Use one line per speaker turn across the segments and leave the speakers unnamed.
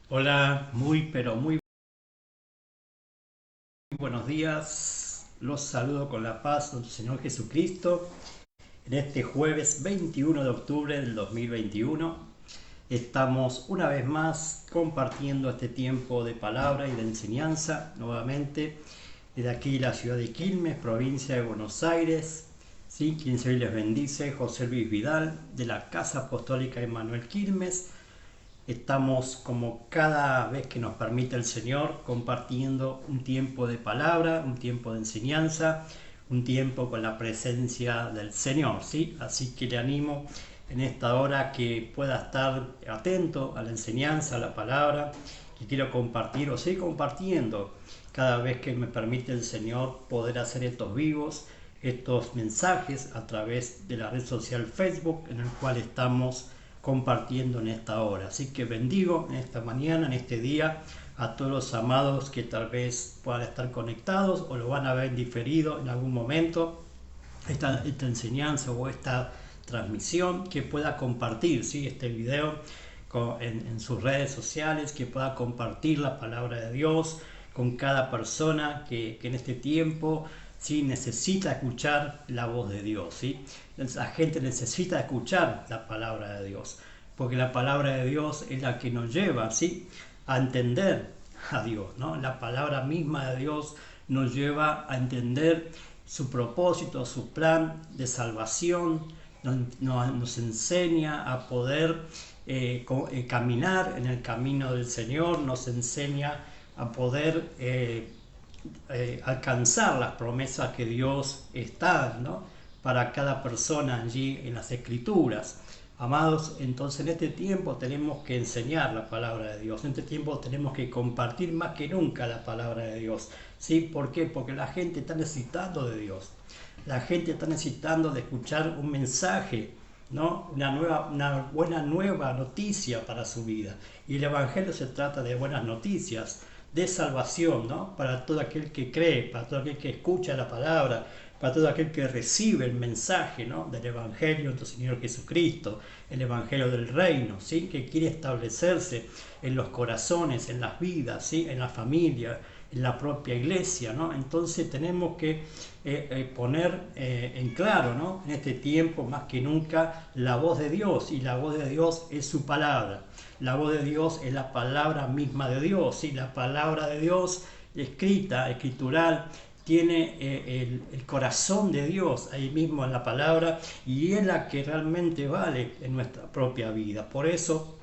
Hola, pero muy buenos días. Los saludo con la paz del Señor Jesucristo en este jueves 21 de octubre del 2021. Estamos una vez más compartiendo este tiempo de palabra y de enseñanza nuevamente desde aquí la ciudad de Quilmes, provincia de Buenos Aires. ¿Sí? Quien se les bendice, José Luis Vidal, de la Casa Apostólica Emmanuel Quilmes. Estamos, como cada vez que nos permite el Señor, compartiendo un tiempo de palabra, un tiempo de enseñanza, un tiempo con la presencia del Señor, ¿sí? Así que le animo en esta hora que pueda estar atento a la enseñanza, a la palabra que quiero compartir o seguir compartiendo cada vez que me permite el Señor poder hacer estos vivos, estos mensajes a través de la red social Facebook, en el cual estamos compartiendo en esta hora. Así que bendigo en esta mañana, en este día, a todos los amados que tal vez puedan estar conectados o lo van a ver en diferido en algún momento, esta enseñanza o esta transmisión, que pueda compartir, ¿sí?, este video en sus redes sociales, que pueda compartir la palabra de Dios con cada persona que en este tiempo, ¿sí?, necesita escuchar la voz de Dios, ¿sí? La gente necesita escuchar la palabra de Dios, porque la palabra de Dios es la que nos lleva, ¿sí?, a entender a Dios, ¿no? La palabra misma de Dios nos lleva a entender su propósito, su plan de salvación, nos enseña a poder caminar en el camino del Señor, nos enseña a poder alcanzar las promesas que Dios está, ¿no?, para cada persona allí en las Escrituras. Amados, entonces en este tiempo tenemos que enseñar la palabra de Dios, en este tiempo tenemos que compartir más que nunca la palabra de Dios, ¿sí? ¿Por qué? Porque la gente está necesitando de Dios, la gente está necesitando de escuchar un mensaje, ¿no? Una buena nueva noticia para su vida, y el Evangelio se trata de buenas noticias, de salvación, ¿no?, para todo aquel que cree, para todo aquel que escucha la palabra, para todo aquel que recibe el mensaje, ¿no?, del Evangelio de nuestro Señor Jesucristo, el Evangelio del Reino, ¿sí?, que quiere establecerse en los corazones, en las vidas, ¿sí?, en la familia, en la propia iglesia, ¿no? Entonces tenemos que poner en claro, ¿no?, en este tiempo más que nunca, la voz de Dios, y la voz de Dios es su palabra. La voz de Dios es la palabra misma de Dios, ¿sí? La palabra de Dios escrita, escritural, tiene el corazón de Dios ahí mismo en la palabra, y es la que realmente vale en nuestra propia vida. Por eso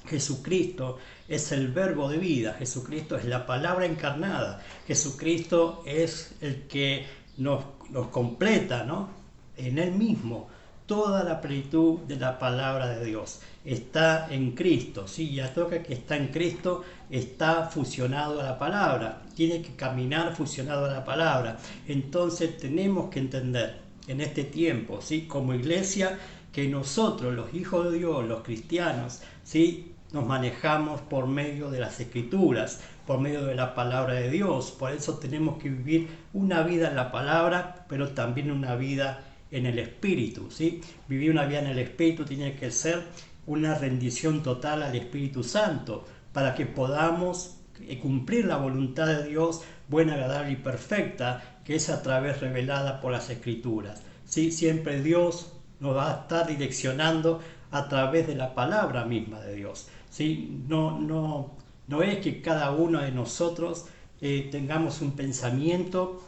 Jesucristo es el verbo de vida, Jesucristo es la palabra encarnada, Jesucristo es el que nos completa, ¿no?, en Él mismo. Toda la plenitud de la palabra de Dios está en Cristo, ¿sí? Y a todo que está en Cristo está fusionado a la palabra, tiene que caminar fusionado a la palabra. Entonces tenemos que entender en este tiempo, ¿sí?, como iglesia, que nosotros, los hijos de Dios, los cristianos, ¿sí?, nos manejamos por medio de las Escrituras, por medio de la palabra de Dios. Por eso tenemos que vivir una vida en la palabra, pero también una vida en el Espíritu, ¿sí? Vivir una vida en el Espíritu tiene que ser una rendición total al Espíritu Santo, para que podamos cumplir la voluntad de Dios, buena, agradable y perfecta, que es a través revelada por las Escrituras, ¿sí? Siempre Dios nos va a estar direccionando a través de la palabra misma de Dios, ¿sí? No es que cada uno de nosotros tengamos un pensamiento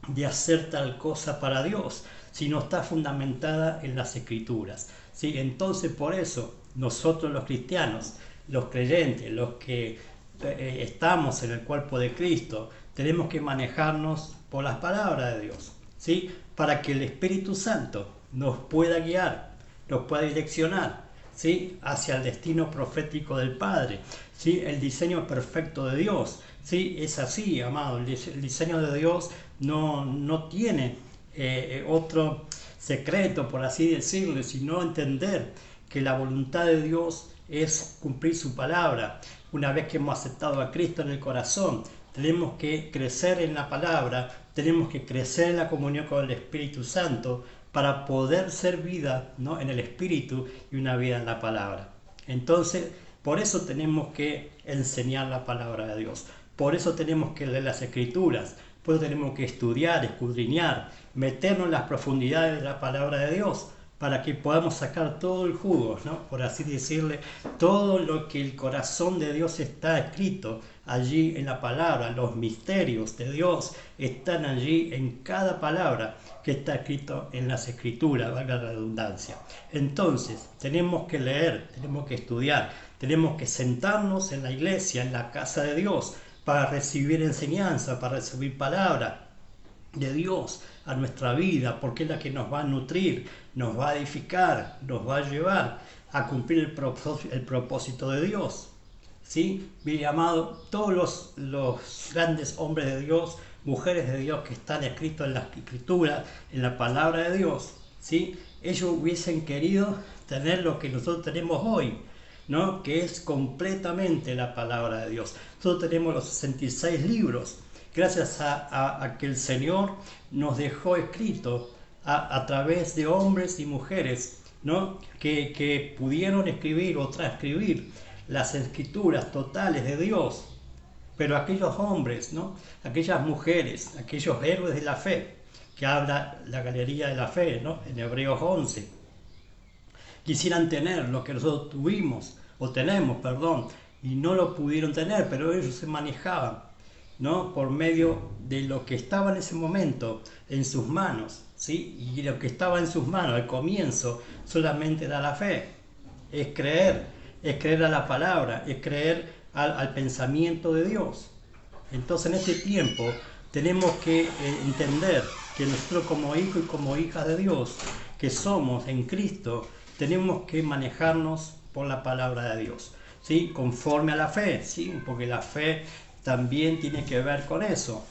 de hacer tal cosa para Dios, sino está fundamentada en las Escrituras, ¿sí? Entonces, por eso nosotros, los cristianos, los creyentes, los que estamos en el cuerpo de Cristo, tenemos que manejarnos por las palabras de Dios, ¿sí?, para que el Espíritu Santo nos pueda guiar, nos pueda direccionar, ¿sí?, hacia el destino profético del Padre, ¿sí?, el diseño perfecto de Dios, ¿sí? Es así, amado, el diseño de Dios no tiene otro secreto, por así decirlo, sino entender que la voluntad de Dios es cumplir su palabra. Una vez que hemos aceptado a Cristo en el corazón, tenemos que crecer en la palabra, tenemos que crecer en la comunión con el Espíritu Santo, para poder ser vida, ¿no?, en el Espíritu, y una vida en la palabra. Entonces Por eso tenemos que enseñar la palabra de Dios. Por eso tenemos que leer las Escrituras. Por eso tenemos que estudiar, escudriñar, meternos en las profundidades de la palabra de Dios, para que podamos sacar todo el jugo, ¿no? Por así decirle, todo lo que el corazón de Dios está escrito allí en la palabra. Los misterios de Dios están allí en cada palabra que está escrito en las Escrituras, valga la redundancia. Entonces, tenemos que leer, tenemos que estudiar, tenemos que sentarnos en la iglesia, en la casa de Dios, para recibir enseñanza, para recibir palabra de Dios a nuestra vida, porque es la que nos va a nutrir, nos va a edificar, nos va a llevar a cumplir el propósito de Dios. ¿Sí? Bien amado, todos los grandes hombres de Dios, mujeres de Dios que están escritos en la Escritura, en la palabra de Dios, ¿sí? Ellos hubiesen querido tener lo que nosotros tenemos hoy, ¿no? Que es completamente la palabra de Dios. Nosotros tenemos los 66 libros, gracias a que el Señor nos dejó escrito a través de hombres y mujeres, ¿no? que pudieron escribir o transcribir las Escrituras totales de Dios. Pero aquellos hombres, ¿no? Aquellas mujeres, aquellos héroes de la fe, que habla la galería de la fe, ¿no? En Hebreos 11, quisieran tener lo que nosotros tuvimos, o tenemos, perdón, y no lo pudieron tener, pero ellos se manejaban, ¿no? Por medio de lo que estaba en ese momento en sus manos, ¿sí? Y lo que estaba en sus manos al comienzo solamente era la fe, es creer a la palabra, es creer al pensamiento de Dios. Entonces en este tiempo tenemos que entender que nosotros como hijos y como hijas de Dios, que somos en Cristo, tenemos que manejarnos por la palabra de Dios, ¿sí? Conforme a la fe, ¿sí? Porque la fe también tiene que ver con eso,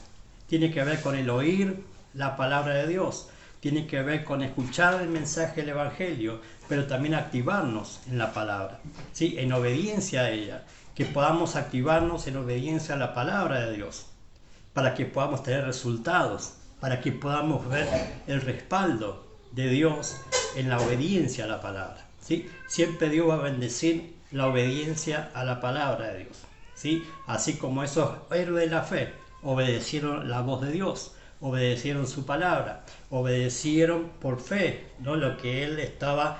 tiene que ver con el oír la palabra de Dios, tiene que ver con escuchar el mensaje del Evangelio, pero también activarnos en la palabra, ¿sí? En obediencia a ella, que podamos activarnos en obediencia a la palabra de Dios, para que podamos tener resultados, para que podamos ver el respaldo de Dios en la obediencia a la palabra, ¿sí? Siempre Dios va a bendecir la obediencia a la palabra de Dios, ¿sí? Así como esos héroes de la fe obedecieron la voz de Dios, obedecieron su palabra, obedecieron por fe, ¿no? Lo que Él estaba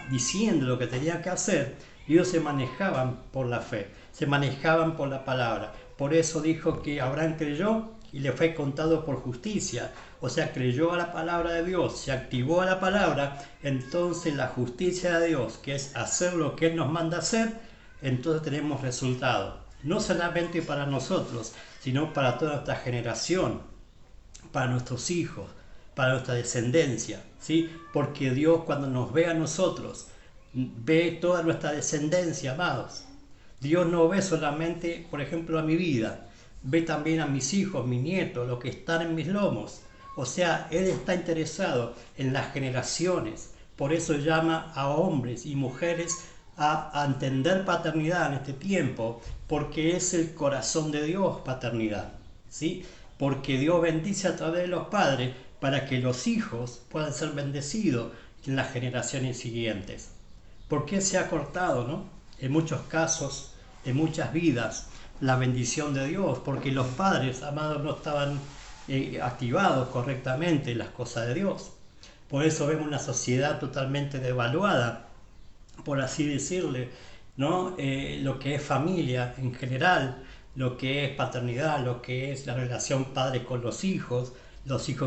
diciendo, lo que tenía que hacer. Ellos se manejaban por la fe, se manejaban por la palabra. Por eso dijo que Abraham creyó y le fue contado por justicia. O sea, creyó a la palabra de Dios, se activó a la palabra. Entonces la justicia de Dios, que es hacer lo que Él nos manda hacer, entonces tenemos resultado. No solamente para nosotros, sino para toda nuestra generación, para nuestros hijos, para nuestra descendencia, ¿sí? Porque Dios, cuando nos ve a nosotros, ve toda nuestra descendencia, amados. Dios no ve solamente, por ejemplo, a mi vida, ve también a mis hijos, mis nietos, los que están en mis lomos. O sea, Él está interesado en las generaciones. Por eso llama a hombres y mujeres a entender paternidad en este tiempo, porque es el corazón de Dios, paternidad, ¿sí? Porque Dios bendice a través de los padres para que los hijos puedan ser bendecidos en las generaciones siguientes. ¿Por qué se ha cortado, no? En muchos casos, en muchas vidas, la bendición de Dios, porque los padres, amados, no estaban activados correctamente en las cosas de Dios. Por eso vemos una sociedad totalmente devaluada, por así decirle, ¿no? Lo que es familia en general, lo que es paternidad, lo que es la relación padre con los hijos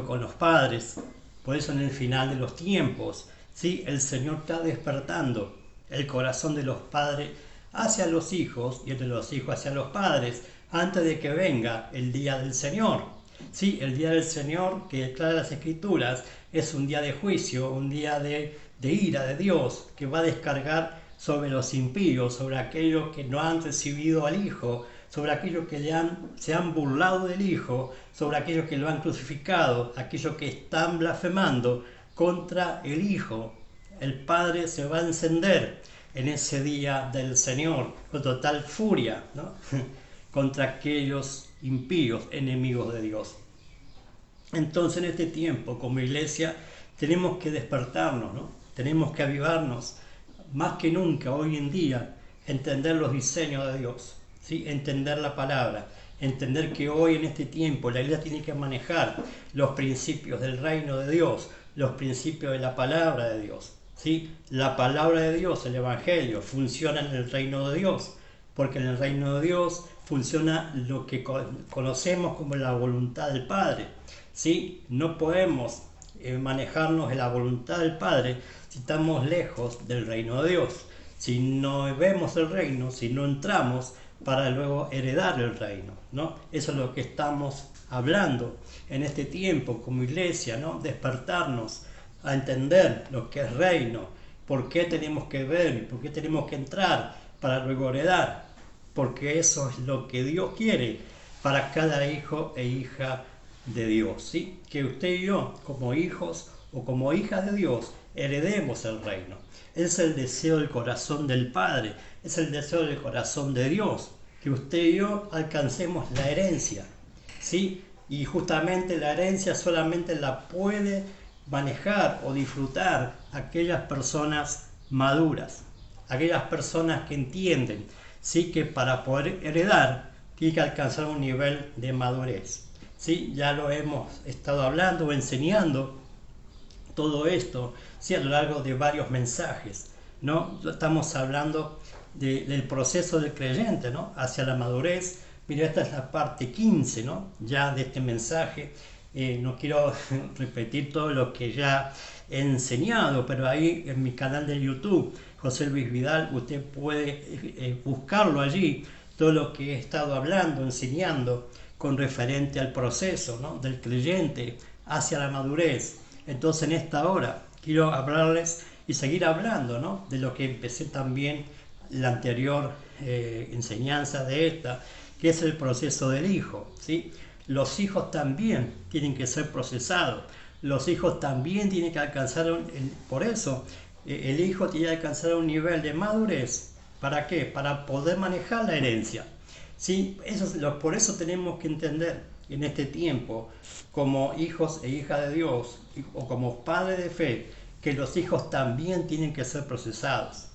con los padres. Por eso en el final de los tiempos, ¿sí? El Señor está despertando el corazón de los padres hacia los hijos y el de los hijos hacia los padres, antes de que venga el día del Señor. Sí, el día del Señor, que declara las Escrituras, es un día de juicio, un día de ira de Dios, que va a descargar sobre los impíos, sobre aquellos que no han recibido al Hijo, sobre aquellos que se han burlado del Hijo, sobre aquellos que lo han crucificado, aquellos que están blasfemando contra el Hijo. El Padre se va a encender en ese día del Señor con total furia, ¿no? Contra aquellos impíos, enemigos de Dios. Entonces en este tiempo, como iglesia, tenemos que despertarnos, ¿no? Tenemos que avivarnos. Más que nunca hoy en día entender los diseños de Dios, ¿sí? Entender la palabra, entender que hoy en este tiempo la iglesia tiene que manejar los principios del reino de Dios, los principios de la palabra de Dios, ¿sí? La palabra de Dios, el Evangelio, funciona en el reino de Dios, porque en el reino de Dios funciona lo que conocemos como la voluntad del Padre, ¿sí? No podemos manejarnos en la voluntad del Padre si estamos lejos del reino de Dios, si no vemos el reino, si no entramos para luego heredar el reino, ¿no? Eso es lo que estamos hablando en este tiempo como iglesia, ¿no? Despertarnos a entender lo que es reino, por qué tenemos que ver y por qué tenemos que entrar para luego heredar, porque eso es lo que Dios quiere para cada hijo e hija de Dios, ¿sí? Que usted y yo, como hijos o como hijas de Dios, heredemos el reino. Es el deseo del corazón del Padre, es el deseo del corazón de Dios, que usted y yo alcancemos la herencia, ¿sí? Y justamente la herencia solamente la puede manejar o disfrutar aquellas personas maduras, aquellas personas que entienden, ¿sí? Que para poder heredar tiene que alcanzar un nivel de madurez, ¿sí? Ya lo hemos estado hablando o enseñando todo esto, ¿sí? A lo largo de varios mensajes, ¿no? Estamos hablando del proceso del creyente, ¿no? Hacia la madurez. Mira, esta es la parte 15, ¿no? Ya de este mensaje. No quiero repetir todo lo que ya he enseñado, pero ahí en mi canal de YouTube, José Luis Vidal, usted puede buscarlo allí, todo lo que he estado hablando, enseñando con referente al proceso, ¿no? Del creyente hacia la madurez. Entonces en esta hora quiero hablarles y seguir hablando, ¿no? De lo que empecé también la anterior enseñanza de esta, que es el proceso del hijo, ¿sí? Los hijos también tienen que ser procesados, los hijos también tienen que alcanzar, por eso el hijo tiene que alcanzar un nivel de madurez. ¿Para qué? Para poder manejar la herencia, ¿sí? Por eso tenemos que entender en este tiempo, como hijos e hijas de Dios, o como padres de fe, que los hijos también tienen que ser procesados.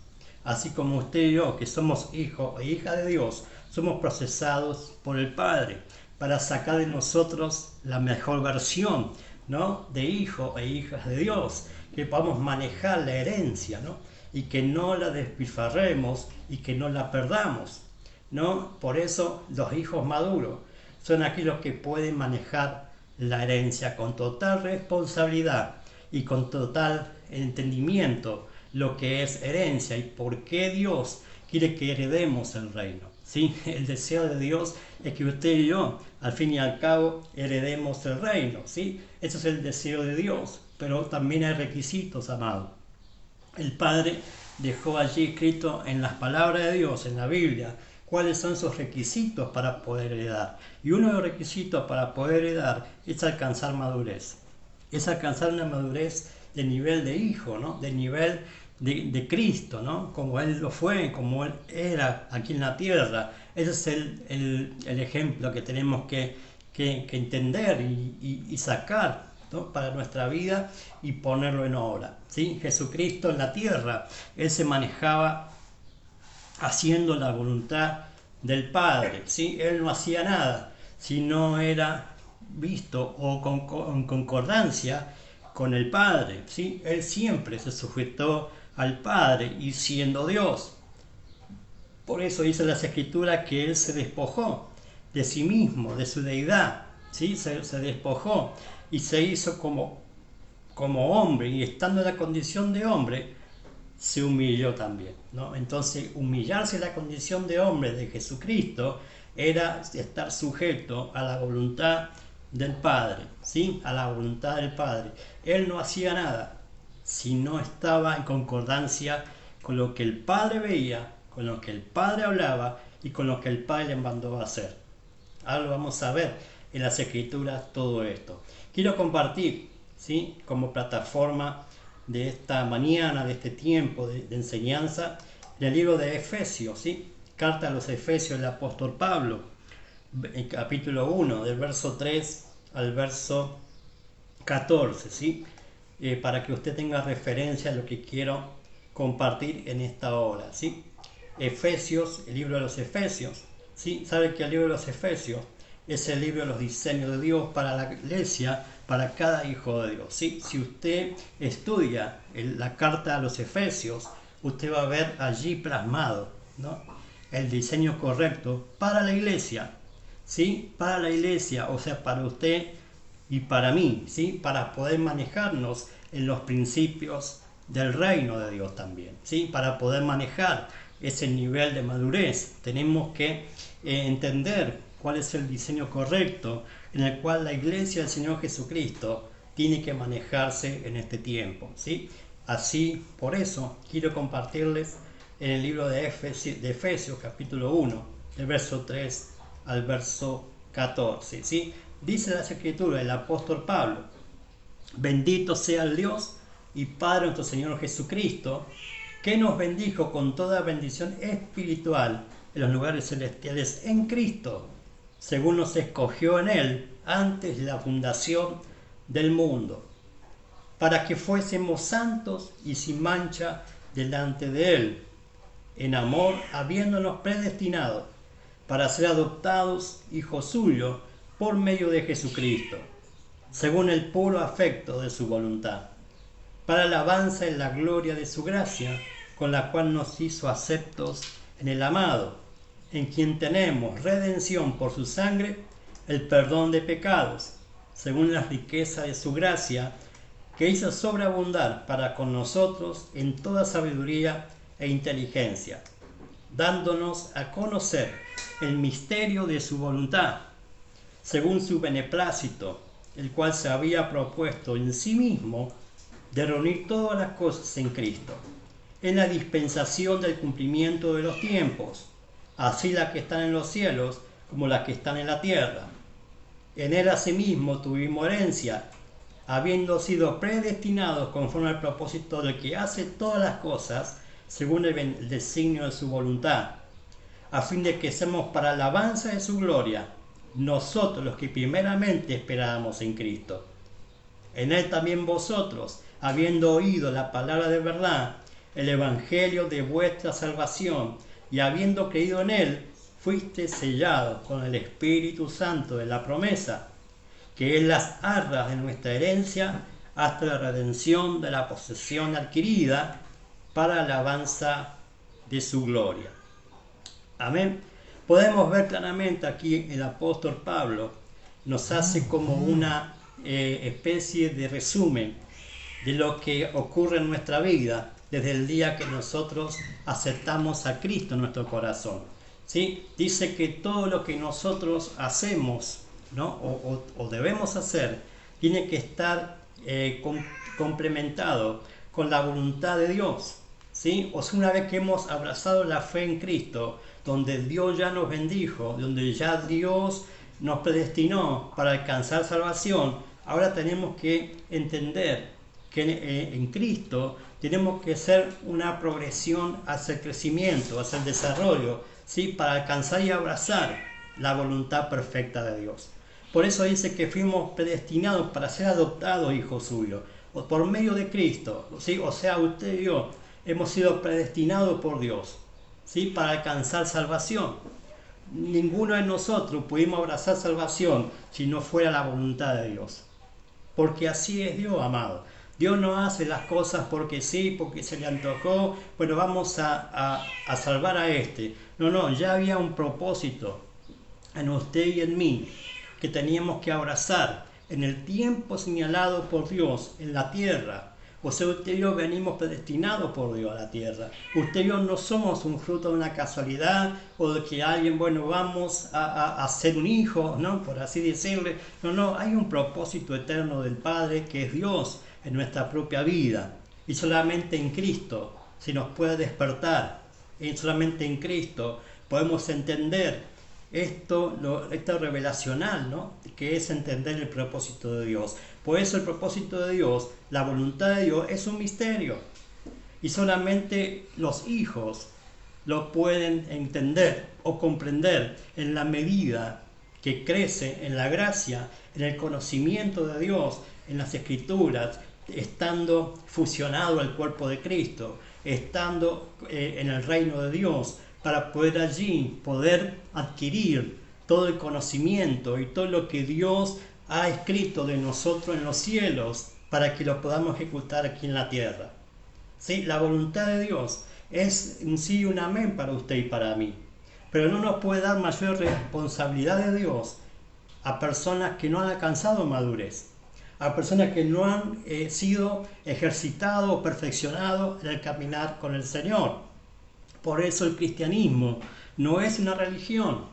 Así como usted y yo, que somos hijos e hijas de Dios, somos procesados por el Padre para sacar de nosotros la mejor versión, ¿no? De hijos e hijas de Dios, que podamos manejar la herencia, ¿no? Y que no la despilfarremos y que no la perdamos, ¿no? Por eso los hijos maduros son aquellos que pueden manejar la herencia con total responsabilidad y con total entendimiento lo que es herencia y por qué Dios quiere que heredemos el reino, ¿sí? El deseo de Dios es que usted y yo, al fin y al cabo, heredemos el reino, ¿sí? Ese es el deseo de Dios, pero también hay requisitos, amado. El Padre dejó allí escrito en las palabras de Dios, en la Biblia, cuáles son sus requisitos para poder heredar. Y uno de los requisitos para poder heredar es alcanzar madurez. Es alcanzar una madurez de nivel de hijo, ¿no? De nivel de Cristo, ¿no? Como Él lo fue, como Él era aquí en la tierra. Ese es el ejemplo que tenemos que entender y sacar, ¿no? Para nuestra vida y ponerlo en obra, ¿sí? Jesucristo en la tierra, Él se manejaba haciendo la voluntad del Padre, ¿sí? Él no hacía nada si no era visto o en concordancia con el Padre, ¿sí? Él siempre se sujetó al Padre y siendo Dios. Por eso dice las Escrituras que Él se despojó de sí mismo, de su deidad, ¿sí? Se despojó y se hizo como hombre, y estando en la condición de hombre, se humilló también, ¿no? Entonces, humillarse en la condición de hombre de Jesucristo era estar sujeto a la voluntad del Padre, ¿sí? A la voluntad del Padre. Él no hacía nada si no estaba en concordancia con lo que el Padre veía, con lo que el Padre hablaba y con lo que el Padre le mandó a hacer. Ahora lo vamos a ver en las Escrituras todo esto. Quiero compartir, ¿sí? Como plataforma de esta mañana, de este tiempo de enseñanza, el libro de Efesios, ¿sí? Carta a los Efesios del apóstol Pablo, capítulo 1, del verso 3 al verso 14, ¿sí? Para que usted tenga referencia a lo que quiero compartir en esta hora, ¿sí? Efesios, el libro de los Efesios. ¿Sí? Sabe que el libro de los Efesios es el libro de los diseños de Dios para la iglesia, para cada hijo de Dios. ¿Sí? Si usted estudia la carta a los Efesios, usted va a ver allí plasmado, ¿no?, el diseño correcto para la iglesia. ¿Sí? Para la iglesia, o sea, para usted y para mí, ¿sí? Para poder manejarnos en los principios del reino de Dios también, ¿sí? Para poder manejar ese nivel de madurez, tenemos que entender cuál es el diseño correcto en el cual la iglesia del Señor Jesucristo tiene que manejarse en este tiempo, ¿sí? Así, por eso, quiero compartirles en el libro de Efesios capítulo 1, del verso 3 al verso 14, ¿sí? Dice la Escritura, el apóstol Pablo: bendito sea el Dios y Padre de nuestro Señor Jesucristo, que nos bendijo con toda bendición espiritual en los lugares celestiales en Cristo, según nos escogió en Él antes de la fundación del mundo, para que fuésemos santos y sin mancha delante de Él, en amor, habiéndonos predestinado para ser adoptados hijos suyos por medio de Jesucristo, según el puro afecto de su voluntad, para alabanza en la gloria de su gracia, con la cual nos hizo aceptos en el amado, en quien tenemos redención por su sangre, el perdón de pecados, según la riqueza de su gracia, que hizo sobreabundar para con nosotros en toda sabiduría e inteligencia, dándonos a conocer el misterio de su voluntad, según su beneplácito, el cual se había propuesto en sí mismo de reunir todas las cosas en Cristo, en la dispensación del cumplimiento de los tiempos, así las que están en los cielos como las que están en la tierra. En él asimismo tuvimos herencia, habiendo sido predestinados conforme al propósito del que hace todas las cosas, según el designio de su voluntad, a fin de que seamos para alabanza de su gloria, nosotros los que primeramente esperábamos en Cristo. En él también vosotros, habiendo oído la palabra de verdad, el evangelio de vuestra salvación, y habiendo creído en él, fuisteis sellados con el Espíritu Santo de la promesa, que es las arras de nuestra herencia hasta la redención de la posesión adquirida para alabanza de su gloria. Amén. Podemos ver claramente aquí el apóstol Pablo nos hace como una especie de resumen de lo que ocurre en nuestra vida desde el día que nosotros aceptamos a Cristo en nuestro corazón, ¿sí? Dice que todo lo que nosotros hacemos, ¿no?, o debemos hacer, tiene que estar complementado con la voluntad de Dios, ¿sí? O sea, una vez que hemos abrazado la fe en Cristo, donde Dios ya nos bendijo, donde ya Dios nos predestinó para alcanzar salvación, ahora tenemos que entender que en Cristo tenemos que hacer una progresión hacia el crecimiento, hacia el desarrollo, ¿sí?, para alcanzar y abrazar la voluntad perfecta de Dios. Por eso dice que fuimos predestinados para ser adoptados hijos suyos, o por medio de Cristo, ¿sí? O sea, usted y yo hemos sido predestinados por Dios, ¿sí?, para alcanzar salvación. Ninguno de nosotros pudimos abrazar salvación si no fuera la voluntad de Dios, porque así es Dios, amado. Dios no hace las cosas porque sí, porque se le antojó, bueno, vamos a salvar a este. No, ya había un propósito en usted y en mí que teníamos que abrazar en el tiempo señalado por Dios en la tierra. O sea, usted y yo venimos predestinados por Dios a la tierra. Usted y yo no somos un fruto de una casualidad o de que alguien, bueno, vamos a ser un hijo, ¿no?, por así decirle. No, hay un propósito eterno del Padre que es Dios en nuestra propia vida. Y solamente en Cristo se nos puede despertar. Y solamente en Cristo podemos entender esto revelacional, ¿no?, que es entender el propósito de Dios. Por eso el propósito de Dios, la voluntad de Dios, es un misterio. Y solamente los hijos lo pueden entender o comprender en la medida que crece en la gracia, en el conocimiento de Dios, en las Escrituras, estando fusionado al cuerpo de Cristo, estando en el reino de Dios, para poder allí poder adquirir todo el conocimiento y todo lo que Dios ha escrito de nosotros en los cielos para que lo podamos ejecutar aquí en la tierra. ¿Sí? La voluntad de Dios es un sí y un amén para usted y para mí, pero no nos puede dar mayor responsabilidad de Dios a personas que no han alcanzado madurez, a personas que no han sido ejercitados o perfeccionados en el caminar con el Señor. Por eso el cristianismo no es una religión.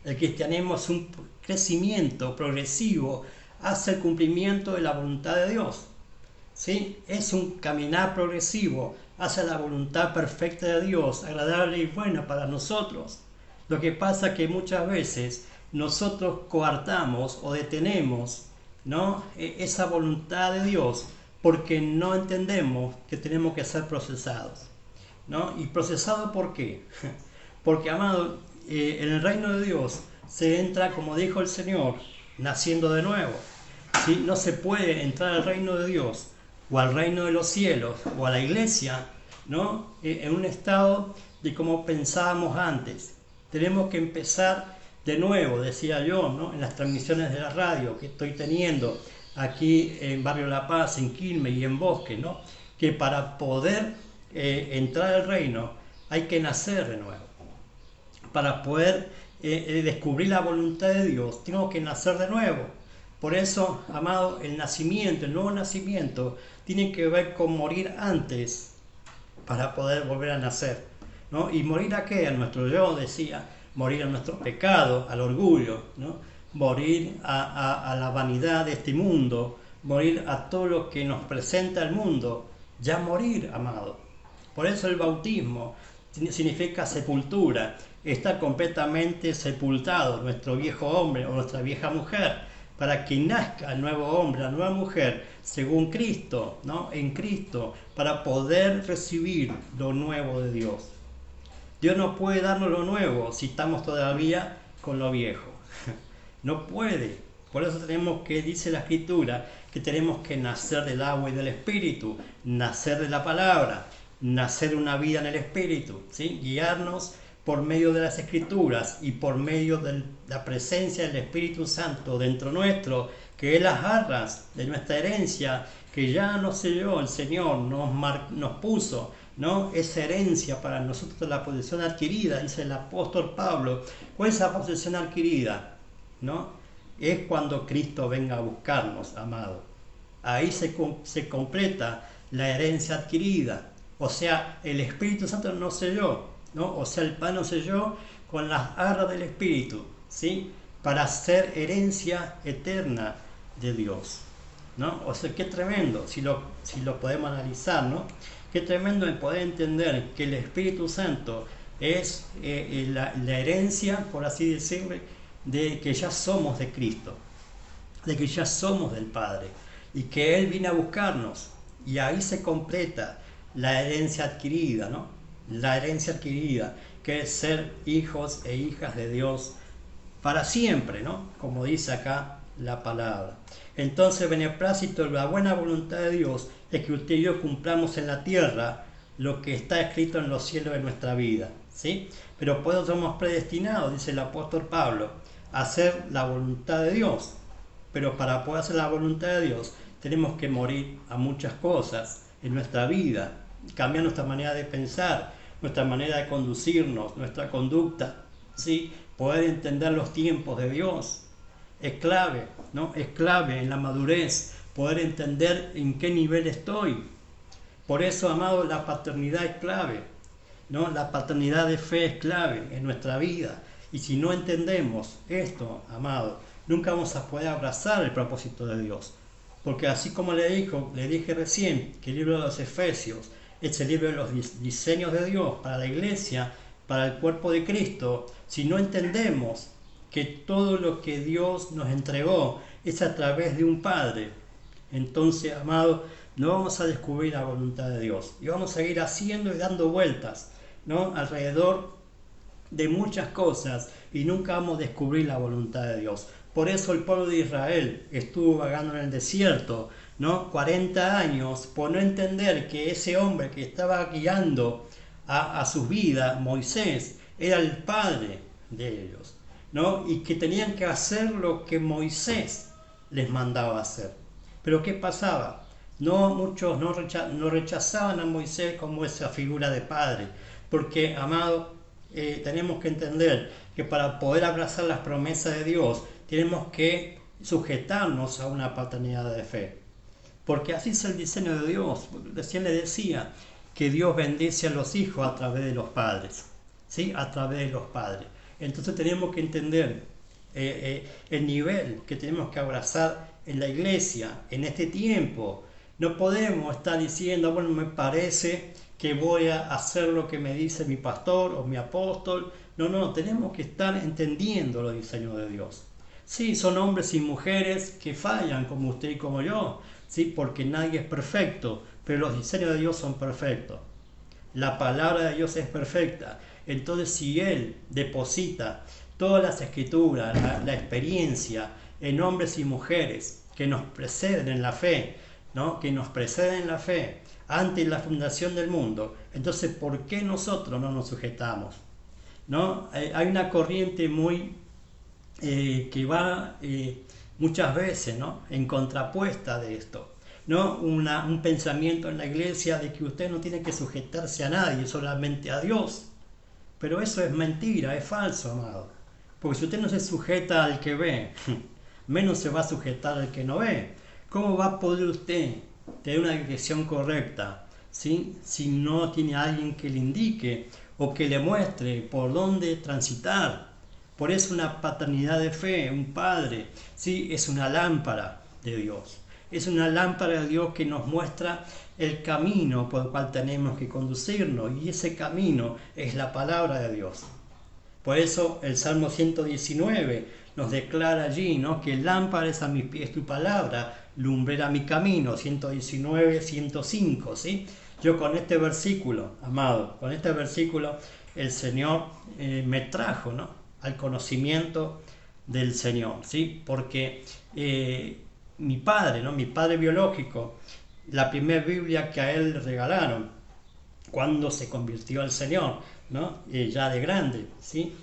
El cristianismo es un crecimiento progresivo hacia el cumplimiento de la voluntad de Dios. ¿Sí? Es un caminar progresivo hacia la voluntad perfecta de Dios, agradable y buena para nosotros. Lo que pasa es que muchas veces nosotros coartamos o detenemos, ¿no?, esa voluntad de Dios porque no entendemos que tenemos que ser procesados, ¿no? ¿Y procesados por qué? Porque, amado, en el reino de Dios se entra, como dijo el Señor, naciendo de nuevo. ¿Sí? No se puede entrar al reino de Dios o al reino de los cielos o a la iglesia, ¿no?, en un estado de como pensábamos antes. Tenemos que empezar de nuevo, decía yo, ¿no?, en las transmisiones de la radio que estoy teniendo aquí en Barrio La Paz, en Quilmes y en Bosque, ¿no?, que para poder entrar al reino hay que nacer de nuevo. Para poder descubrir la voluntad de Dios, tenemos que nacer de nuevo. Por eso, amado, el nacimiento, el nuevo nacimiento, tiene que ver con morir antes para poder volver a nacer, ¿no? ¿Y morir a qué? A nuestro yo, decía, morir a nuestro pecado, al orgullo, ¿no? Morir a la vanidad de este mundo, morir a todo lo que nos presenta el mundo, ya morir, amado. Por eso el bautismo significa sepultura, estar completamente sepultado, nuestro viejo hombre o nuestra vieja mujer, para que nazca el nuevo hombre, la nueva mujer, según Cristo, ¿no?, en Cristo, para poder recibir lo nuevo de Dios. Dios no puede darnos lo nuevo si estamos todavía con lo viejo. No puede. Por eso tenemos que, dice la Escritura, que tenemos que nacer del agua y del Espíritu, nacer de la palabra, nacer una vida en el Espíritu, ¿sí? Guiarnos por medio de las Escrituras y por medio de la presencia del Espíritu Santo dentro nuestro, que es las arras de nuestra herencia, que ya nos selló el Señor, nos puso, ¿no?, esa herencia para nosotros, la posesión adquirida, dice el apóstol Pablo. ¿Cuál es esa posesión adquirida? ¿No? Es cuando Cristo venga a buscarnos, amado. Ahí se completa la herencia adquirida. O sea, el Espíritu Santo nos selló, ¿no? O sea, el Padre nos selló con las arras del Espíritu, ¿sí?, para ser herencia eterna de Dios, ¿no? O sea, qué tremendo, si lo podemos analizar, ¿no? Qué tremendo el poder entender que el Espíritu Santo es la herencia, por así decirlo, de que ya somos de Cristo, de que ya somos del Padre, y que Él viene a buscarnos, y ahí se completa la herencia adquirida, ¿no? La herencia adquirida, que es ser hijos e hijas de Dios para siempre, ¿no?, como dice acá la palabra. Entonces, beneplácito, la buena voluntad de Dios es que usted y yo cumplamos en la tierra lo que está escrito en los cielos de nuestra vida, ¿sí? Pero por eso somos predestinados, dice el apóstol Pablo, a hacer la voluntad de Dios. Pero para poder hacer la voluntad de Dios tenemos que morir a muchas cosas en nuestra vida, cambiar nuestra manera de pensar, nuestra manera de conducirnos, nuestra conducta, ¿sí? Poder entender los tiempos de Dios es clave, ¿no? Es clave en la madurez, poder entender en qué nivel estoy. Por eso, amado, la paternidad es clave, ¿no? La paternidad de fe es clave en nuestra vida. Y si no entendemos esto, amado, nunca vamos a poder abrazar el propósito de Dios. Porque así como le dije recién, que el libro de los Efesios es el libro de los diseños de Dios para la iglesia, para el cuerpo de Cristo, si no entendemos que todo lo que Dios nos entregó es a través de un Padre, entonces, amado, no vamos a descubrir la voluntad de Dios y vamos a seguir haciendo y dando vueltas, ¿no?, alrededor de muchas cosas y nunca vamos a descubrir la voluntad de Dios. Por eso el pueblo de Israel estuvo vagando en el desierto, ¿no?, 40 años, por no entender que ese hombre que estaba guiando a sus vidas, Moisés, era el padre de ellos, ¿no? Y que tenían que hacer lo que Moisés les mandaba hacer. Pero ¿qué pasaba? No, muchos no rechazaban a Moisés como esa figura de padre, porque, amado, tenemos que entender que para poder abrazar las promesas de Dios, tenemos que sujetarnos a una paternidad de fe. Porque así es el diseño de Dios. Recién le decía que Dios bendice a los hijos a través de los padres, ¿sí? A través de los padres. Entonces tenemos que entender el nivel que tenemos que abrazar en la iglesia, en este tiempo. No podemos estar diciendo, bueno, me parece que voy a hacer lo que me dice mi pastor o mi apóstol. No, tenemos que estar entendiendo los diseños de Dios. Sí, son hombres y mujeres que fallan como usted y como yo, ¿sí? Porque nadie es perfecto, pero los diseños de Dios son perfectos. La palabra de Dios es perfecta. Entonces, si Él deposita todas las escrituras, la experiencia en hombres y mujeres que nos preceden en la fe, ¿no? Que nos preceden en la fe antes de la fundación del mundo, entonces, ¿por qué nosotros no nos sujetamos? ¿No? Hay una corriente muy que va muchas veces, ¿no? En contrapuesta de esto, ¿no? Un pensamiento en la iglesia de que usted no tiene que sujetarse a nadie, solamente a Dios. Pero eso es mentira, es falso, amado. Porque si usted no se sujeta al que ve, menos se va a sujetar al que no ve. ¿Cómo va a poder usted tener una dirección correcta, ¿sí? Si no tiene a alguien que le indique o que le muestre por dónde transitar? Por eso una paternidad de fe, un padre, ¿sí? Es una lámpara de Dios. Es una lámpara de Dios que nos muestra el camino por el cual tenemos que conducirnos, y ese camino es la palabra de Dios. Por eso el Salmo 119 nos declara allí, ¿no? Que lámpara es a mis pies tu palabra, lumbrera mi camino. 119, 105, ¿sí? Yo con este versículo, amado, con este versículo el Señor me trajo, ¿no? Al conocimiento del Señor, ¿sí? Porque mi padre, ¿no? Mi padre biológico, la primera Biblia que a él le regalaron cuando se convirtió al Señor, ¿no? Ya de grande, ¿sí?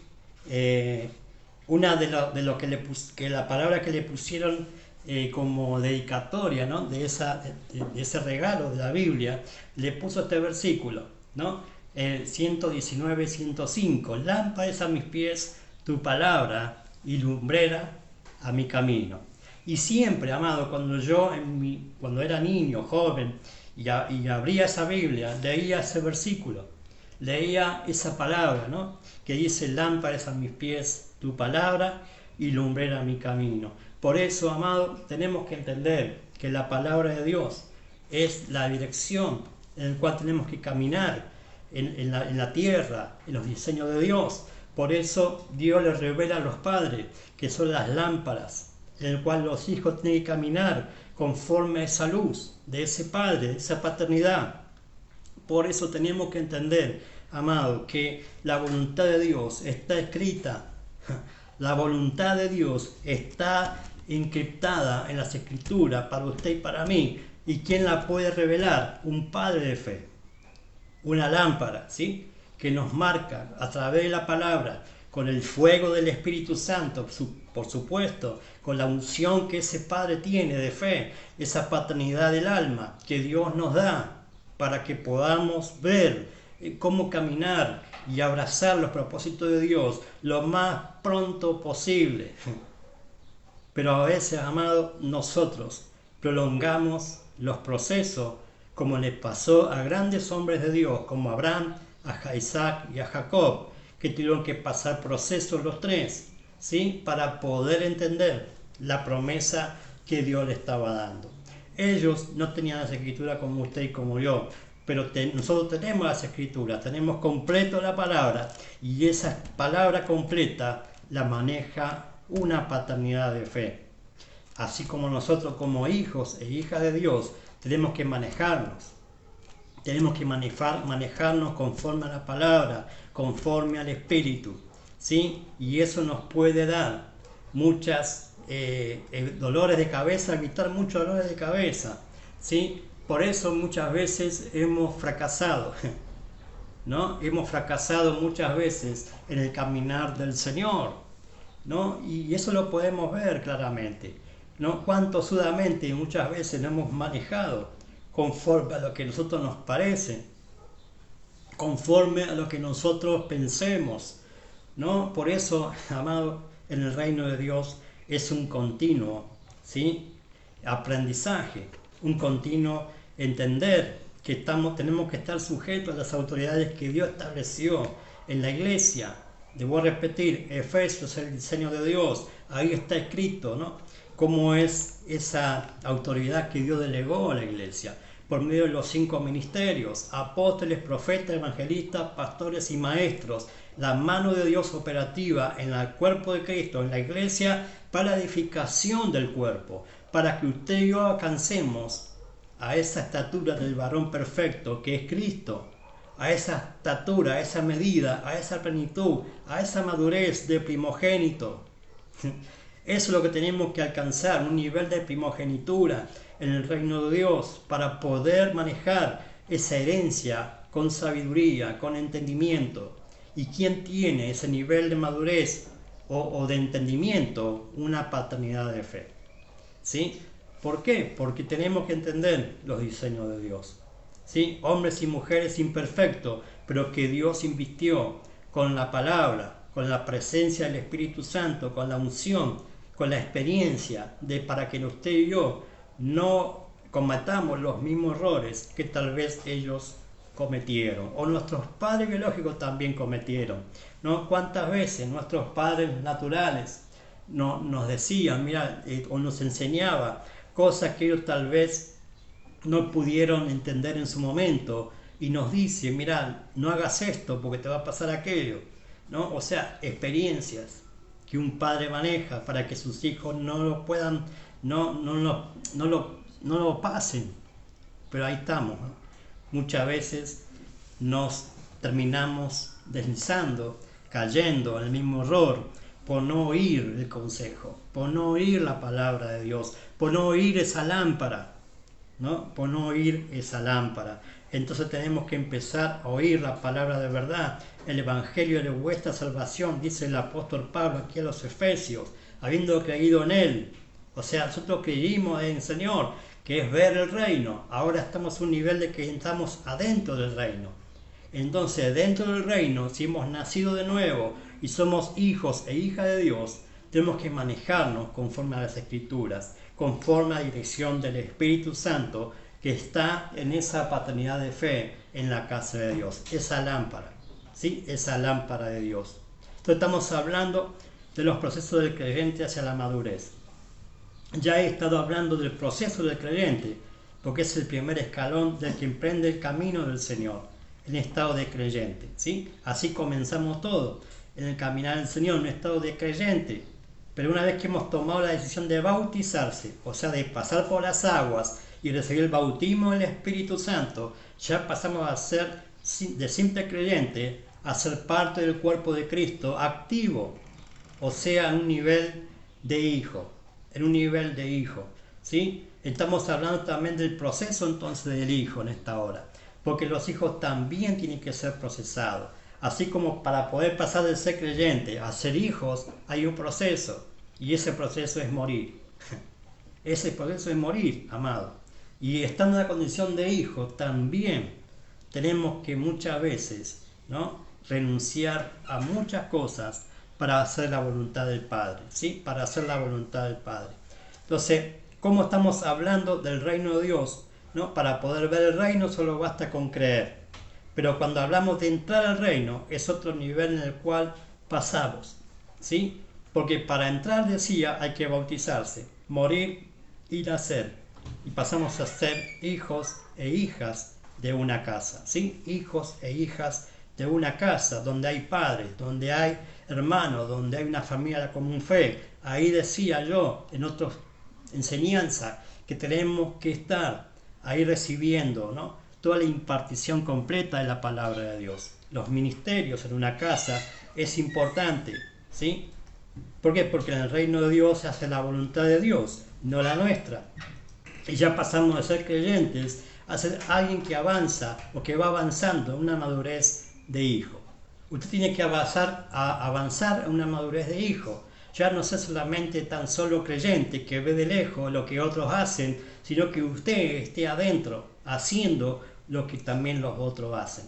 Una de lo que la palabra que le pusieron como dedicatoria, ¿no? de ese regalo de la Biblia, le puso este versículo, ¿no? 119, 105, lámpara es a mis pies tu palabra y lumbrera a mi camino. Y siempre, amado, cuando era niño, joven, y abría esa Biblia, leía ese versículo, leía esa palabra, ¿no? Que dice, lámpara es a mis pies tu palabra y lumbrera mi camino. Por eso, amado, tenemos que entender que la palabra de Dios es la dirección en la cual tenemos que caminar en la tierra, en los diseños de Dios. Por eso Dios le revela a los padres que son las lámparas en el cual los hijos tienen que caminar conforme a esa luz de ese padre, de esa paternidad. Por eso tenemos que entender, amado, que la voluntad de Dios está escrita. La voluntad de Dios está encriptada en las escrituras para usted y para mí. ¿Y quién la puede revelar? Un padre de fe. Una lámpara, ¿sí? Que nos marca a través de la palabra, con el fuego del Espíritu Santo, por supuesto, con la unción que ese Padre tiene de fe, esa paternidad del alma que Dios nos da para que podamos ver cómo caminar y abrazar los propósitos de Dios lo más pronto posible. Pero a veces, amado, nosotros prolongamos los procesos como les pasó a grandes hombres de Dios como Abraham, a Isaac y a Jacob, que tuvieron que pasar procesos los tres, ¿sí? Para poder entender la promesa que Dios le estaba dando. Ellos no tenían las escrituras como usted y como yo, pero nosotros tenemos las escrituras, tenemos completo la palabra, y esa palabra completa la maneja una paternidad de fe. Así como nosotros como hijos e hijas de Dios tenemos que manejarnos. Tenemos que manejarnos conforme a la palabra, conforme al Espíritu, ¿sí? Y eso nos puede dar muchas dolores de cabeza, evitar muchos dolores de cabeza, ¿sí? Por eso muchas veces hemos fracasado, ¿no? Hemos fracasado muchas veces en el caminar del Señor, ¿no? Y eso lo podemos ver claramente, ¿no? Cuánto sudamente muchas veces nos hemos manejado conforme a lo que a nosotros nos parece, conforme a lo que nosotros pensemos, ¿no? Por eso, amado, en el reino de Dios es un continuo, ¿sí? Aprendizaje, un continuo entender que tenemos que estar sujetos a las autoridades que Dios estableció en la iglesia. Debo repetir, Efesios, el diseño de Dios, ahí está escrito, ¿no? Cómo es esa autoridad que Dios delegó a la iglesia por medio de los 5 ministerios: apóstoles, profetas, evangelistas, pastores y maestros. La mano de Dios operativa en el cuerpo de Cristo, en la iglesia, para la edificación del cuerpo, para que usted y yo alcancemos a esa estatura del varón perfecto que es Cristo, a esa estatura, a esa medida, a esa plenitud, a esa madurez de primogénito. Eso es lo que tenemos que alcanzar, un nivel de primogenitura en el reino de Dios, para poder manejar esa herencia con sabiduría, con entendimiento. ¿Y quién tiene ese nivel de madurez o de entendimiento? Una paternidad de fe, ¿sí? ¿Por qué? Porque tenemos que entender los diseños de Dios, ¿sí? Hombres y mujeres imperfectos, pero que Dios invistió con la palabra, con la presencia del Espíritu Santo, con la unción, con la experiencia, para que usted y yo no cometamos los mismos errores que tal vez ellos cometieron, o nuestros padres biológicos también cometieron, ¿no? ¿Cuántas veces nuestros padres naturales nos decían, mira, o nos enseñaba cosas que ellos tal vez no pudieron entender en su momento, y nos dice, mira, no hagas esto porque te va a pasar aquello, ¿no? O sea, experiencias que un padre maneja para que sus hijos no lo puedan, no lo pasen. Pero ahí estamos, ¿no? Muchas veces nos terminamos deslizando, cayendo en el mismo error, por no oír el consejo, por no oír la palabra de Dios, por no oír esa lámpara, ¿no? Por no oír esa lámpara. Entonces tenemos que empezar a oír la palabra de verdad, el evangelio de vuestra salvación, dice el apóstol Pablo aquí a los Efesios, habiendo creído en él. O sea, nosotros creímos en el Señor, que es ver el reino. Ahora estamos a un nivel de que estamos adentro del reino. Entonces, dentro del reino, si hemos nacido de nuevo y somos hijos e hijas de Dios, tenemos que manejarnos conforme a las Escrituras, conforme a la dirección del Espíritu Santo, que está en esa paternidad de fe en la casa de Dios, esa lámpara, ¿sí? Esa lámpara de Dios. Entonces estamos hablando de los procesos del creyente hacia la madurez. Ya he estado hablando del proceso del creyente, porque es el primer escalón del que emprende el camino del Señor, en estado de creyente, ¿sí? Así comenzamos todo, en el caminar del Señor, en un estado de creyente. Pero una vez que hemos tomado la decisión de bautizarse, o sea, de pasar por las aguas y recibir el bautismo del Espíritu Santo, ya pasamos a ser de simple creyente a ser parte del cuerpo de Cristo activo, o sea, en un nivel de hijo, ¿sí? Estamos hablando también del proceso entonces del hijo en esta hora, porque los hijos también tienen que ser procesados. Así como para poder pasar de ser creyente a ser hijos hay un proceso, y ese proceso es morir. Ese proceso es morir, amado. Y estando en la condición de hijo también tenemos que muchas veces, ¿no?, renunciar a muchas cosas para hacer la voluntad del Padre, ¿sí? Para hacer la voluntad del Padre. Entonces, ¿cómo estamos hablando del reino de Dios? ¿No? Para poder ver el reino solo basta con creer. Pero cuando hablamos de entrar al reino, es otro nivel en el cual pasamos, ¿sí? Porque para entrar, decía, hay que bautizarse, morir y nacer. Y pasamos a ser hijos e hijas de una casa, ¿sí? Hijos e hijas de una casa donde hay padres, donde hay hermanos, donde hay una familia de común fe. Ahí decía yo, en otras enseñanzas, que tenemos que estar ahí recibiendo, ¿no?, toda la impartición completa de la palabra de Dios. Los ministerios en una casa es importante, ¿sí? ¿Por qué? Porque en el reino de Dios se hace la voluntad de Dios, no la nuestra. Y ya pasamos de ser creyentes a ser alguien que avanza o que va avanzando en una madurez de hijo. Usted tiene que avanzar a una madurez de hijo. Ya no ser solamente tan solo creyente que ve de lejos lo que otros hacen, sino que usted esté adentro haciendo lo que también los otros hacen.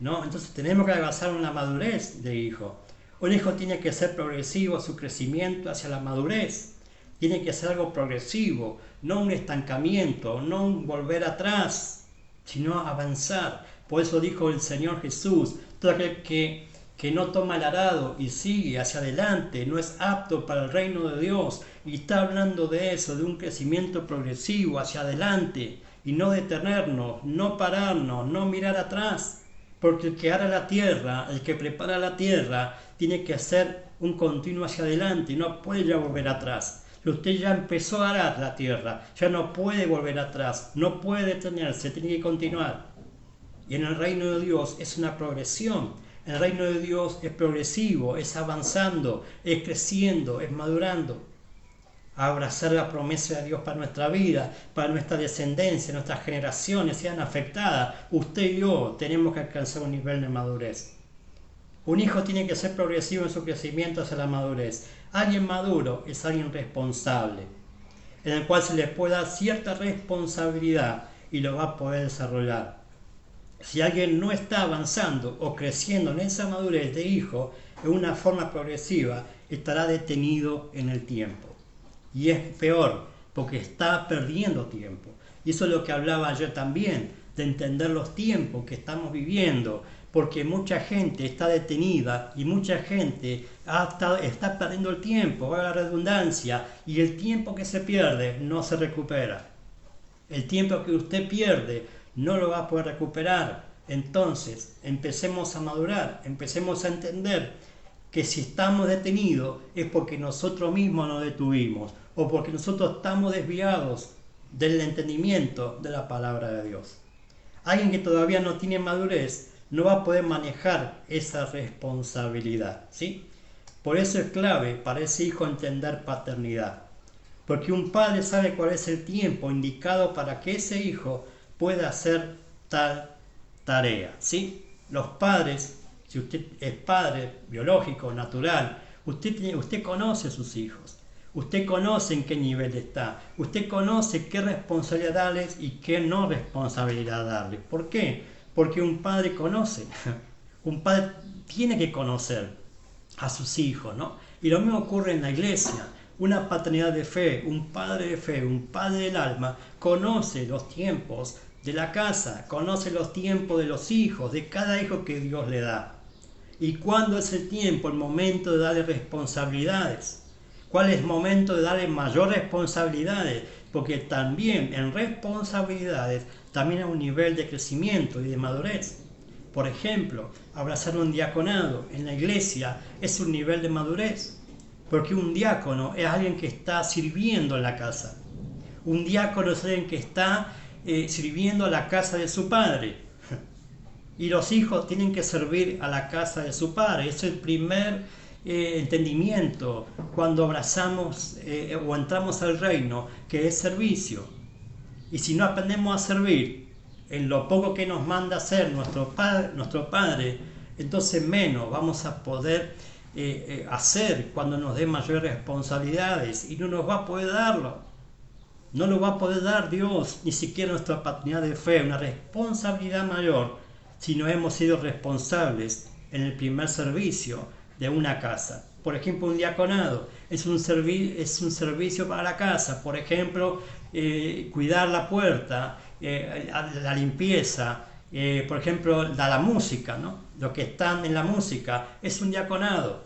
¿No? Entonces tenemos que avanzar a una madurez de hijo. Un hijo tiene que ser progresivo su crecimiento hacia la madurez. Tiene que ser algo progresivo, no un estancamiento, no un volver atrás, sino avanzar. Por eso dijo el Señor Jesús, todo aquel que no toma el arado y sigue hacia adelante no es apto para el reino de Dios. Y está hablando de eso, de un crecimiento progresivo hacia adelante y no detenernos, no pararnos, no mirar atrás. Porque el que ara la tierra, el que prepara la tierra, tiene que hacer un continuo hacia adelante y no puede ya volver atrás. Si usted ya empezó a arar la tierra, ya no puede volver atrás, no puede detenerse, tiene que continuar. Y en el reino de Dios es una progresión. El reino de Dios es progresivo, es avanzando, es creciendo, es madurando. Abrazar la promesa de Dios para nuestra vida, para nuestra descendencia, nuestras generaciones sean afectadas. Usted y yo tenemos que alcanzar un nivel de madurez. Un hijo tiene que ser progresivo en su crecimiento hacia la madurez. Alguien maduro es alguien responsable, en el cual se le puede dar cierta responsabilidad y lo va a poder desarrollar. Si alguien no está avanzando o creciendo en esa madurez de hijo en una forma progresiva, estará detenido en el tiempo. Y es peor, porque está perdiendo tiempo. Y eso es lo que hablaba ayer también, de entender los tiempos que estamos viviendo, porque mucha gente está detenida y mucha gente está perdiendo el tiempo, va a la redundancia, y el tiempo que se pierde no se recupera. El tiempo que usted pierde no lo va a poder recuperar. Entonces, empecemos a madurar, empecemos a entender que si estamos detenidos es porque nosotros mismos nos detuvimos o porque nosotros estamos desviados del entendimiento de la palabra de Dios. Alguien que todavía no tiene madurez no va a poder manejar esa responsabilidad, ¿sí? Por eso es clave para ese hijo entender paternidad, porque un padre sabe cuál es el tiempo indicado para que ese hijo pueda hacer tal tarea, ¿sí? Los padres, si usted es padre biológico, natural, usted conoce a sus hijos, usted conoce en qué nivel está, usted conoce qué responsabilidad darles y qué no responsabilidad darles. ¿Por qué? Porque un padre conoce, un padre tiene que conocer a sus hijos, ¿no? Y lo mismo ocurre en la iglesia. Una paternidad de fe, un padre del alma, conoce los tiempos de la casa, conoce los tiempos de los hijos, de cada hijo que Dios le da. ¿Y cuándo es el tiempo, el momento de darle responsabilidades? ¿Cuál es el momento de darle mayor responsabilidades? Porque también en responsabilidades también hay un nivel de crecimiento y de madurez. Por ejemplo, abrazar un diaconado en la iglesia es un nivel de madurez, porque un diácono es alguien que está sirviendo en la casa. Un diácono es alguien que está sirviendo a la casa de su padre. Y los hijos tienen que servir a la casa de su padre. Es el primer entendimiento cuando abrazamos o entramos al reino, que es servicio. Y si no aprendemos a servir en lo poco que nos manda hacer nuestro padre, entonces menos vamos a poder hacer cuando nos dé mayores responsabilidades, y no nos va a poder darlo. No lo va a poder dar Dios, ni siquiera nuestra paternidad de fe, una responsabilidad mayor, si no hemos sido responsables en el primer servicio de una casa. Por ejemplo, un diaconado es un servicio para la casa. Por ejemplo, cuidar la puerta, la limpieza, por ejemplo, la música, ¿no? Lo que están en la música es un diaconado.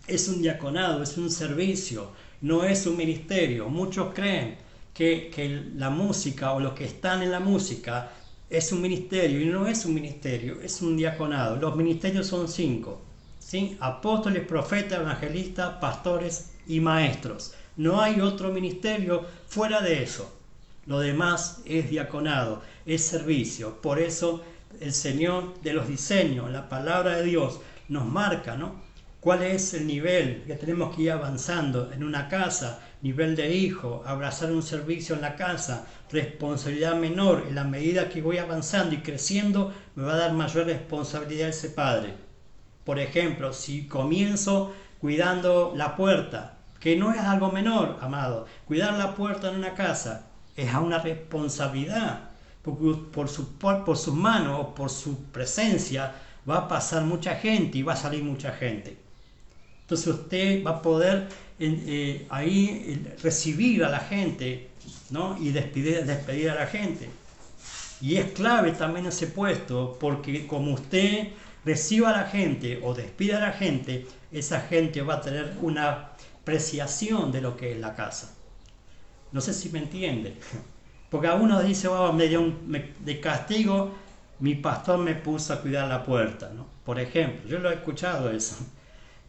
Es un diaconado, es un servicio, no es un ministerio. Muchos creen que la música o los que están en la música es un ministerio, y no es un ministerio, es un diaconado. Los ministerios son 5, ¿sí? Apóstoles, profetas, evangelistas, pastores y maestros. No hay otro ministerio fuera de eso. Lo demás es diaconado, es servicio. Por eso el Señor de los diseños, la palabra de Dios, nos marca, ¿no? ¿Cuál es el nivel que tenemos que ir avanzando en una casa? Nivel de hijo, abrazar un servicio en la casa, responsabilidad menor. En la medida que voy avanzando y creciendo, me va a dar mayor responsabilidad ese padre. Por ejemplo, si comienzo cuidando la puerta, que no es algo menor, amado, cuidar la puerta en una casa es una responsabilidad, porque por sus manos o por su presencia va a pasar mucha gente y va a salir mucha gente. Entonces usted va a poder ahí recibir a la gente, ¿no? Y despedir a la gente. Y es clave también ese puesto, porque como usted reciba a la gente o despida a la gente, esa gente va a tener una apreciación de lo que es la casa. No sé si me entiende. Porque a uno dice, oh, de castigo, mi pastor me puso a cuidar la puerta, ¿no? Por ejemplo, yo lo he escuchado eso,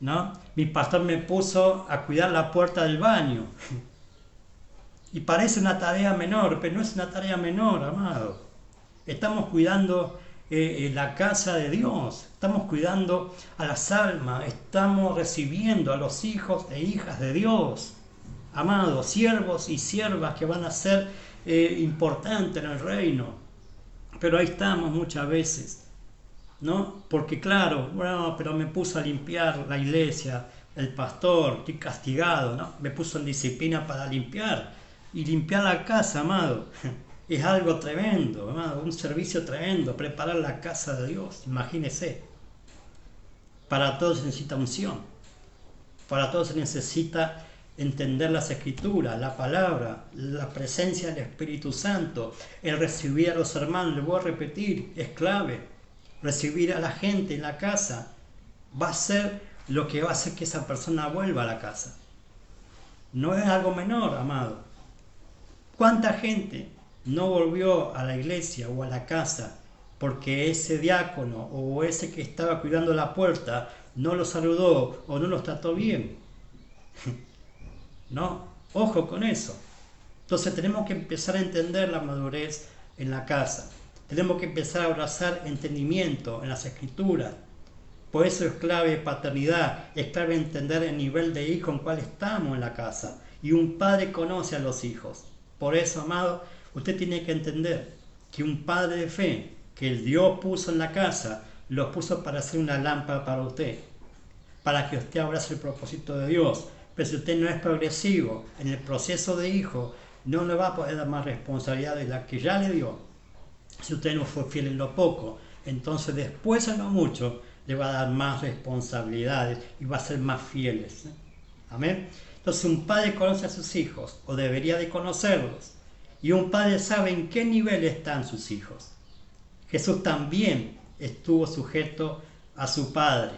¿no? Mi pastor me puso a cuidar la puerta del baño. Y parece una tarea menor, pero no es una tarea menor, amado. Estamos cuidando la casa de Dios, estamos cuidando a las almas, estamos recibiendo a los hijos e hijas de Dios, amados, siervos y siervas que van a ser importantes en el reino. Pero ahí estamos muchas veces, ¿no? Porque claro, bueno, pero me puso a limpiar la iglesia, el pastor, estoy castigado, ¿no? Me puso en disciplina para limpiar. Y limpiar la casa, amado, es algo tremendo, amado, un servicio tremendo, preparar la casa de Dios, imagínese. Para todos se necesita unción, para todos se necesita entender las escrituras, la palabra, la presencia del Espíritu Santo, el recibir a los hermanos, les voy a repetir, es clave. Recibir a la gente en la casa va a ser lo que va a hacer que esa persona vuelva a la casa. No es algo menor, amado. ¿Cuánta gente no volvió a la iglesia o a la casa porque ese diácono o ese que estaba cuidando la puerta no los saludó o no los trató bien? No, ojo con eso. Entonces tenemos que empezar a entender la madurez en la casa. Tenemos que empezar a abrazar entendimiento en las escrituras. Por eso es clave paternidad, es clave entender el nivel de hijo en cual estamos en la casa. Y un padre conoce a los hijos. Por eso, amado, usted tiene que entender que un padre de fe que el Dios puso en la casa, lo puso para hacer una lámpara para usted, para que usted abrace el propósito de Dios. Pero si usted no es progresivo en el proceso de hijo, no le va a poder dar más responsabilidad de la que ya le dio. Si usted no fue fiel en lo poco, entonces después en lo mucho le va a dar más responsabilidades y va a ser más fieles. Amén. Entonces un padre conoce a sus hijos, o debería de conocerlos, y un padre sabe en qué nivel están sus hijos. Jesús también estuvo sujeto a su padre,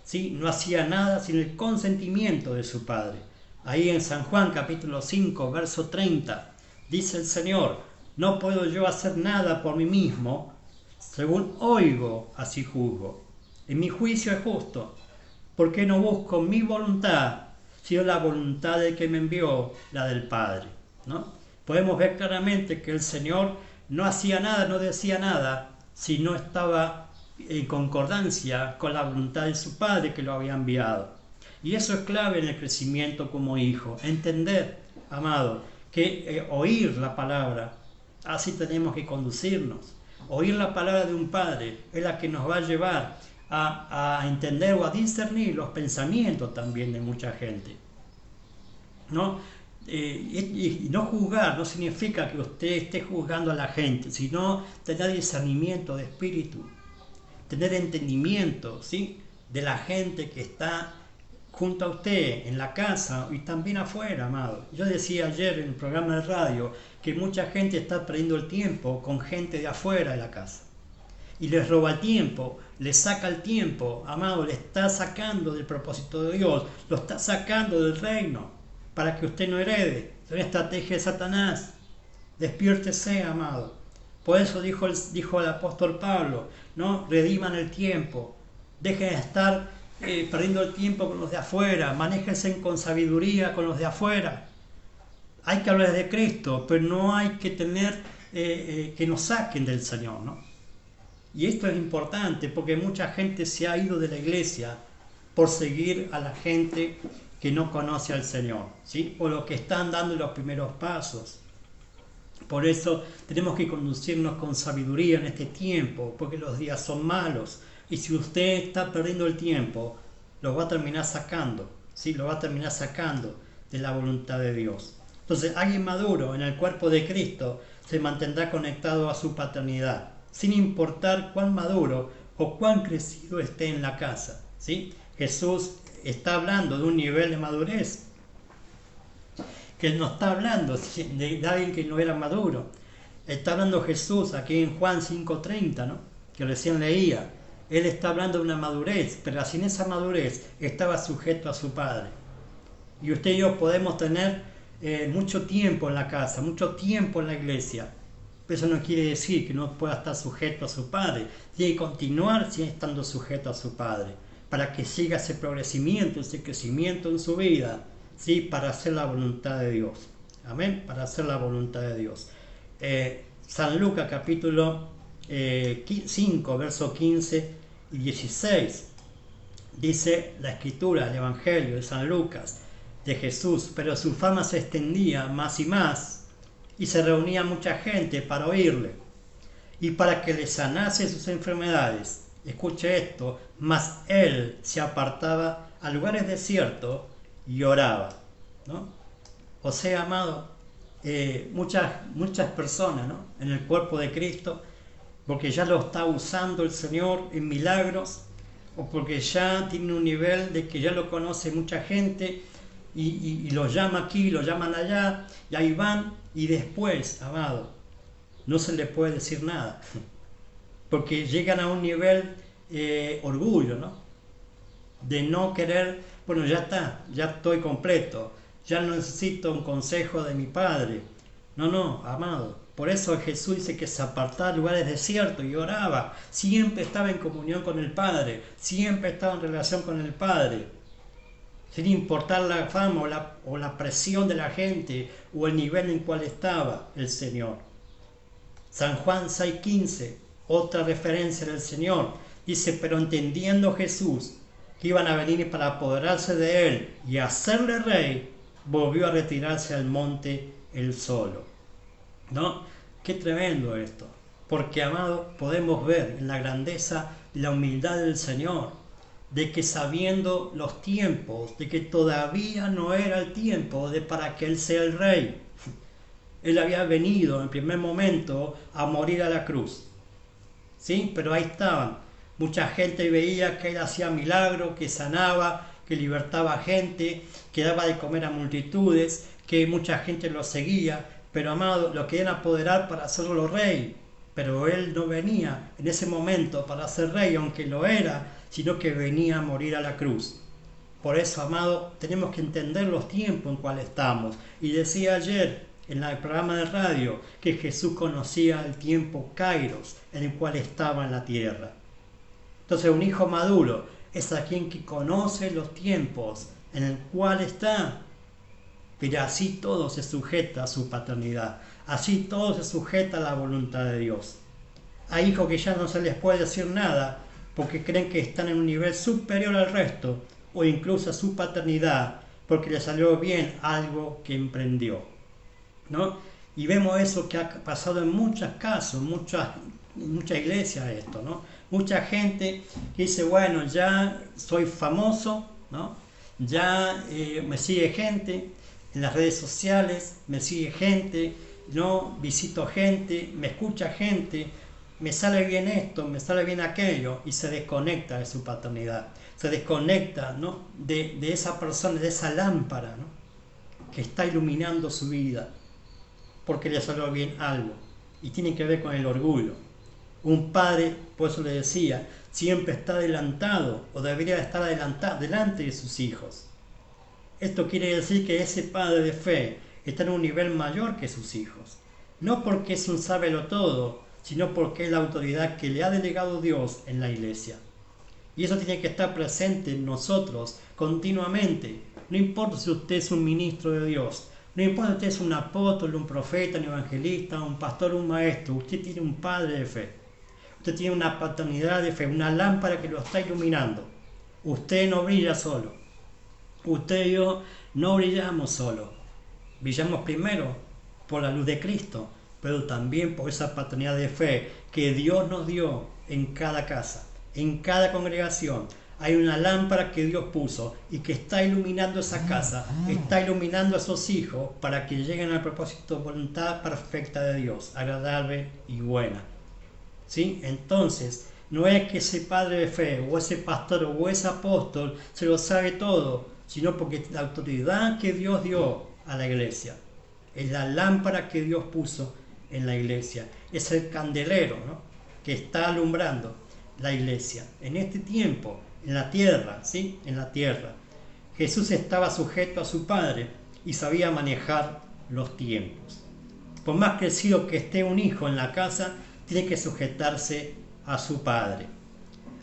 ¿sí? No hacía nada sin el consentimiento de su padre. Ahí en San Juan capítulo 5, verso 30, dice el Señor, no puedo yo hacer nada por mí mismo, según oigo, así juzgo. En mi juicio es justo, porque no busco mi voluntad, sino la voluntad del que me envió, la del Padre, ¿no? Podemos ver claramente que el Señor no hacía nada, no decía nada, si no estaba en concordancia con la voluntad de su Padre que lo había enviado. Y eso es clave en el crecimiento como hijo, entender, amado, que oír la palabra, así tenemos que conducirnos. Oír la palabra de un Padre es la que nos va a llevar a entender o a discernir los pensamientos también de mucha gente, ¿no? Y no juzgar no significa que usted esté juzgando a la gente, sino tener discernimiento de espíritu, tener entendimiento, ¿sí?, de la gente que está junto a usted en la casa y también afuera, amado. Yo decía ayer en el programa de radio que mucha gente está perdiendo el tiempo con gente de afuera de la casa y les roba el tiempo, les saca el tiempo, amado, le está sacando del propósito de Dios, lo está sacando del reino para que usted no herede. Es una estrategia de Satanás. Despiértese, amado. Por eso dijo el apóstol Pablo, ¿no? Rediman el tiempo, dejen de estar perdiendo el tiempo con los de afuera, manéjense con sabiduría con los de afuera. Hay que hablar de Cristo, pero no hay que tener que nos saquen del Señor, ¿no? Y esto es importante porque mucha gente se ha ido de la iglesia por seguir a la gente que no conoce al Señor, ¿sí? O los que están dando los primeros pasos. Por eso tenemos que conducirnos con sabiduría en este tiempo, porque los días son malos. Y si usted está perdiendo el tiempo, lo va a terminar sacando, ¿sí? Lo va a terminar sacando de la voluntad de Dios. Entonces, alguien maduro en el cuerpo de Cristo se mantendrá conectado a su paternidad, sin importar cuán maduro o cuán crecido esté en la casa, ¿sí? Jesús está hablando de un nivel de madurez, que él no está hablando de alguien que no era maduro. Está hablando Jesús aquí en Juan 5:30, ¿no? Que recién leía. Él está hablando de una madurez, pero sin esa madurez estaba sujeto a su Padre. Y usted y yo podemos tener mucho tiempo en la casa, mucho tiempo en la iglesia. Pero eso no quiere decir que no pueda estar sujeto a su Padre. Tiene que continuar estando sujeto a su Padre, para que siga ese progresimiento, ese crecimiento en su vida, ¿sí? Para hacer la voluntad de Dios. Amén, para hacer la voluntad de Dios. San Lucas capítulo 5, versos 15 y 16. Dice la escritura, el Evangelio de San Lucas, de Jesús: pero su fama se extendía más y más, y se reunía mucha gente para oírle, y para que le sanase sus enfermedades. Escuche esto: mas él se apartaba a lugares desiertos y oraba, ¿no? O sea, amado, muchas personas, ¿no? En el cuerpo de Cristo, porque ya lo está usando el Señor en milagros, o porque ya tiene un nivel de que ya lo conoce mucha gente, y lo llama aquí, lo llaman allá, y ahí van, y después, amado, no se le puede decir nada, porque llegan a un nivel orgullo, ¿no? De no querer, bueno, ya está, ya estoy completo, ya no necesito un consejo de mi Padre. No, amado. Por eso Jesús dice que se apartaba a lugares desiertos y oraba. Siempre estaba en comunión con el Padre, siempre estaba en relación con el Padre, sin importar la fama o la presión de la gente o el nivel en cual estaba el Señor. San Juan 6:15, otra referencia del Señor, dice: pero entendiendo Jesús que iban a venir para apoderarse de él y hacerle rey, volvió a retirarse al monte él solo. ¿No? Qué tremendo esto. Porque, amado, podemos ver en la grandeza y la humildad del Señor, de que sabiendo los tiempos, de que todavía no era el tiempo para que él sea el rey. Él había venido en primer momento a morir a la cruz, ¿sí? Pero ahí estaban. Mucha gente veía que él hacía milagros, que sanaba, que libertaba gente, que daba de comer a multitudes, que mucha gente lo seguía. Pero, amado, lo querían apoderar para hacerlo rey. Pero él no venía en ese momento para ser rey, aunque lo era, sino que venía a morir a la cruz. Por eso, amado, tenemos que entender los tiempos en cuales estamos. Y decía ayer en el programa de radio que Jesús conocía el tiempo Kairos en el cual estaba en la tierra. Entonces, un hijo maduro es aquel que conoce los tiempos en el cual está, pero así todo se sujeta a su paternidad, así todo se sujeta a la voluntad de Dios. Hay hijos que ya no se les puede decir nada porque creen que están en un nivel superior al resto, o incluso a su paternidad, porque le salió bien algo que emprendió, ¿no? Y vemos eso que ha pasado en muchos casos, muchas iglesias esto, ¿no? Mucha gente que dice: bueno, ya soy famoso, ¿no? Ya me sigue gente en las redes sociales, me sigue gente, ¿no? Visito gente, me escucha gente, me sale bien esto, me sale bien aquello, y se desconecta de su paternidad, se desconecta, ¿no? de esa persona, de esa lámpara, ¿no? Que está iluminando su vida, porque le salió bien algo, y tiene que ver con el orgullo. Un padre, por eso le decía, siempre está adelantado, o debería estar adelantado delante de sus hijos. Esto quiere decir que ese padre de fe está en un nivel mayor que sus hijos, no porque es un sábelo-todo, sino porque es la autoridad que le ha delegado Dios en la iglesia. Y eso tiene que estar presente en nosotros continuamente. No importa si usted es un ministro de Dios, no importa si usted es un apóstol, un profeta, un evangelista, un pastor, un maestro, usted tiene un padre de fe. Usted tiene una paternidad de fe, una lámpara que lo está iluminando. Usted no brilla solo. Usted y yo no brillamos solo. Brillamos primero por la luz de Cristo, pero también por esa paternidad de fe que Dios nos dio en cada casa, en cada congregación. Hay una lámpara que Dios puso y que está iluminando esa casa, está iluminando a esos hijos para que lleguen al propósito, voluntad perfecta de Dios, agradable y buena. ¿Sí? Entonces, no es que ese padre de fe o ese pastor o ese apóstol se lo sabe todo, sino porque la autoridad que Dios dio a la iglesia es la lámpara que Dios puso en la iglesia, es el candelero, ¿no?, que está alumbrando la iglesia en este tiempo, en la tierra, ¿sí? En la tierra. Jesús estaba sujeto a su Padre y sabía manejar los tiempos. Por más crecido que esté un hijo en la casa, tiene que sujetarse a su Padre.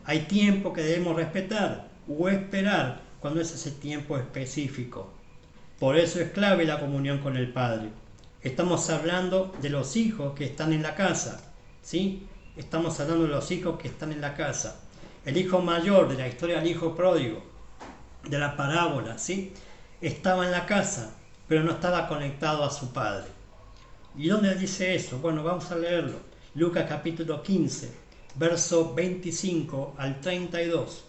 Hay tiempo que debemos respetar o esperar cuando es ese tiempo específico. Por eso es clave la comunión con el Padre. Estamos hablando de los hijos que están en la casa, ¿sí? Estamos hablando de los hijos que están en la casa. El hijo mayor de la historia del hijo pródigo, de la parábola, ¿sí?, estaba en la casa, pero no estaba conectado a su Padre. ¿Y dónde dice eso? Bueno, vamos a leerlo. Lucas capítulo 15, verso 25 al 32.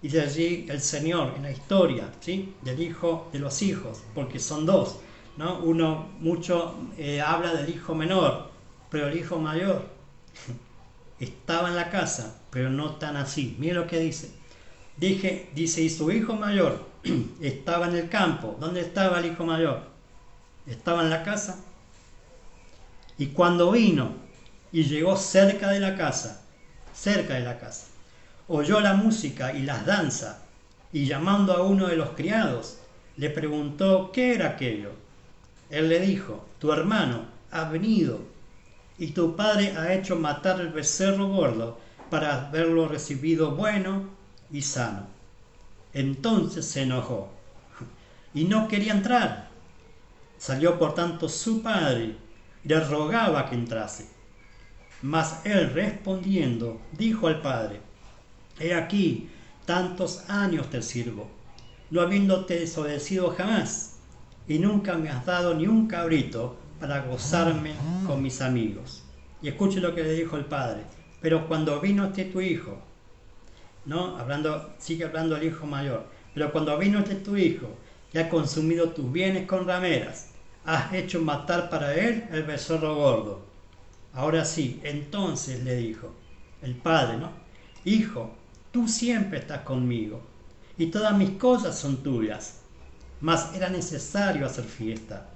Y de allí el Señor, en la historia, ¿sí?, del hijo, de los hijos, porque son dos, ¿no? Uno mucho habla del hijo menor, pero el hijo mayor estaba en la casa, pero no tan así. Mira lo que dice. Dice, y su hijo mayor estaba en el campo. ¿Dónde estaba el hijo mayor? Estaba en la casa. Y cuando vino y llegó cerca de la casa, oyó la música y las danzas, y llamando a uno de los criados, le preguntó qué era aquello. Él le dijo, tu hermano ha venido, y tu padre ha hecho matar el becerro gordo para haberlo recibido bueno y sano. Entonces se enojó y no quería entrar. Salió por tanto su padre y le rogaba que entrase. Mas él respondiendo dijo al padre, he aquí, tantos años te sirvo, no habiéndote desobedecido jamás, y nunca me has dado ni un cabrito para gozarme con mis amigos. Y escuche lo que le dijo el padre. Pero cuando vino tu hijo, ¿no? Sigue hablando el hijo mayor. Pero cuando vino tu hijo, que ha consumido tus bienes con rameras, has hecho matar para él el becerro gordo. Ahora sí, entonces le dijo el padre, ¿no? Hijo, tú siempre estás conmigo, y todas mis cosas son tuyas. Mas era necesario hacer fiesta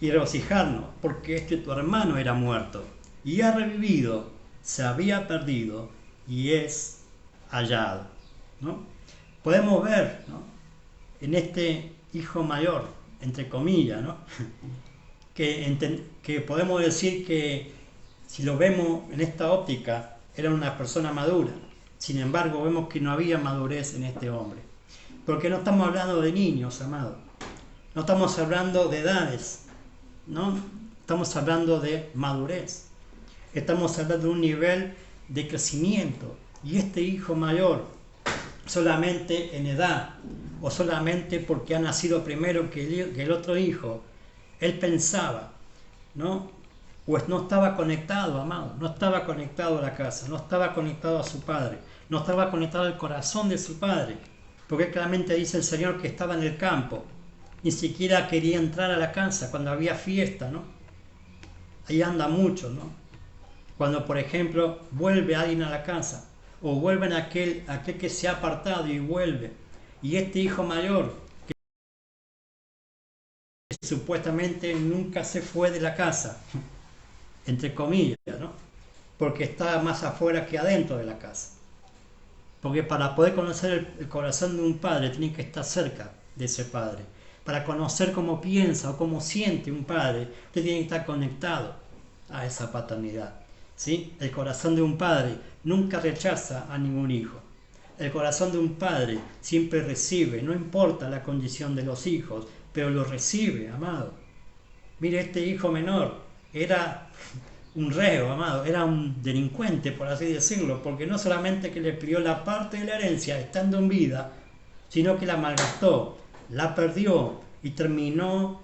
y regocijarnos, porque tu hermano era muerto y ha revivido, se había perdido y es hallado, ¿no? Podemos ver, ¿no?, en este hijo mayor, entre comillas, ¿no?, que podemos decir que, si lo vemos en esta óptica, era una persona madura. Sin embargo, vemos que no había madurez en este hombre, porque no estamos hablando de niños, amados, no estamos hablando de edades, ¿no? Estamos hablando de madurez. Estamos hablando de un nivel de crecimiento. Y este hijo mayor, solamente en edad, o solamente porque ha nacido primero que el otro hijo, él pensaba, ¿no? Pues no estaba conectado, amado, no estaba conectado a la casa, no estaba conectado a su padre, no estaba conectado al corazón de su padre, porque claramente dice el Señor que estaba en el campo. Ni siquiera quería entrar a la casa cuando había fiesta, ¿no? Ahí anda mucho, ¿no? Cuando, por ejemplo, vuelve alguien a la casa, o vuelven aquel que se ha apartado y vuelve, y este hijo mayor, que supuestamente nunca se fue de la casa, entre comillas, ¿no?, porque estaba más afuera que adentro de la casa. Porque para poder conocer el corazón de un padre, tiene que estar cerca de ese padre. Para conocer cómo piensa o cómo siente un padre, usted tiene que estar conectado a esa paternidad, ¿sí? El corazón de un padre nunca rechaza a ningún hijo. El corazón de un padre siempre recibe, no importa la condición de los hijos, pero lo recibe, amado. Mire, este hijo menor era un reo, amado, era un delincuente, por así decirlo, porque no solamente que le pidió la parte de la herencia estando en vida, sino que la malgastó, la perdió y terminó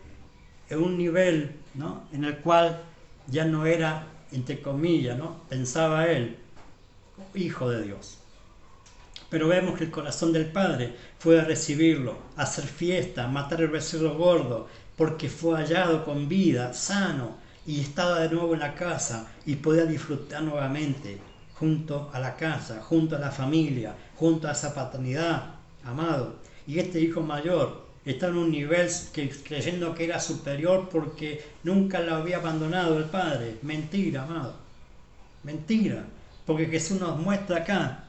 en un nivel, ¿no?, en el cual ya no era, entre comillas, ¿no?, pensaba él, hijo de Dios. Pero vemos que el corazón del Padre fue a recibirlo, a hacer fiesta, a matar el becerro gordo, porque fue hallado con vida, sano, y estaba de nuevo en la casa y podía disfrutar nuevamente junto a la casa, junto a la familia, junto a esa paternidad, amado. Y este hijo mayor está en un nivel creyendo que era superior porque nunca lo había abandonado el Padre. Mentira, amado. Mentira. Porque Jesús nos muestra acá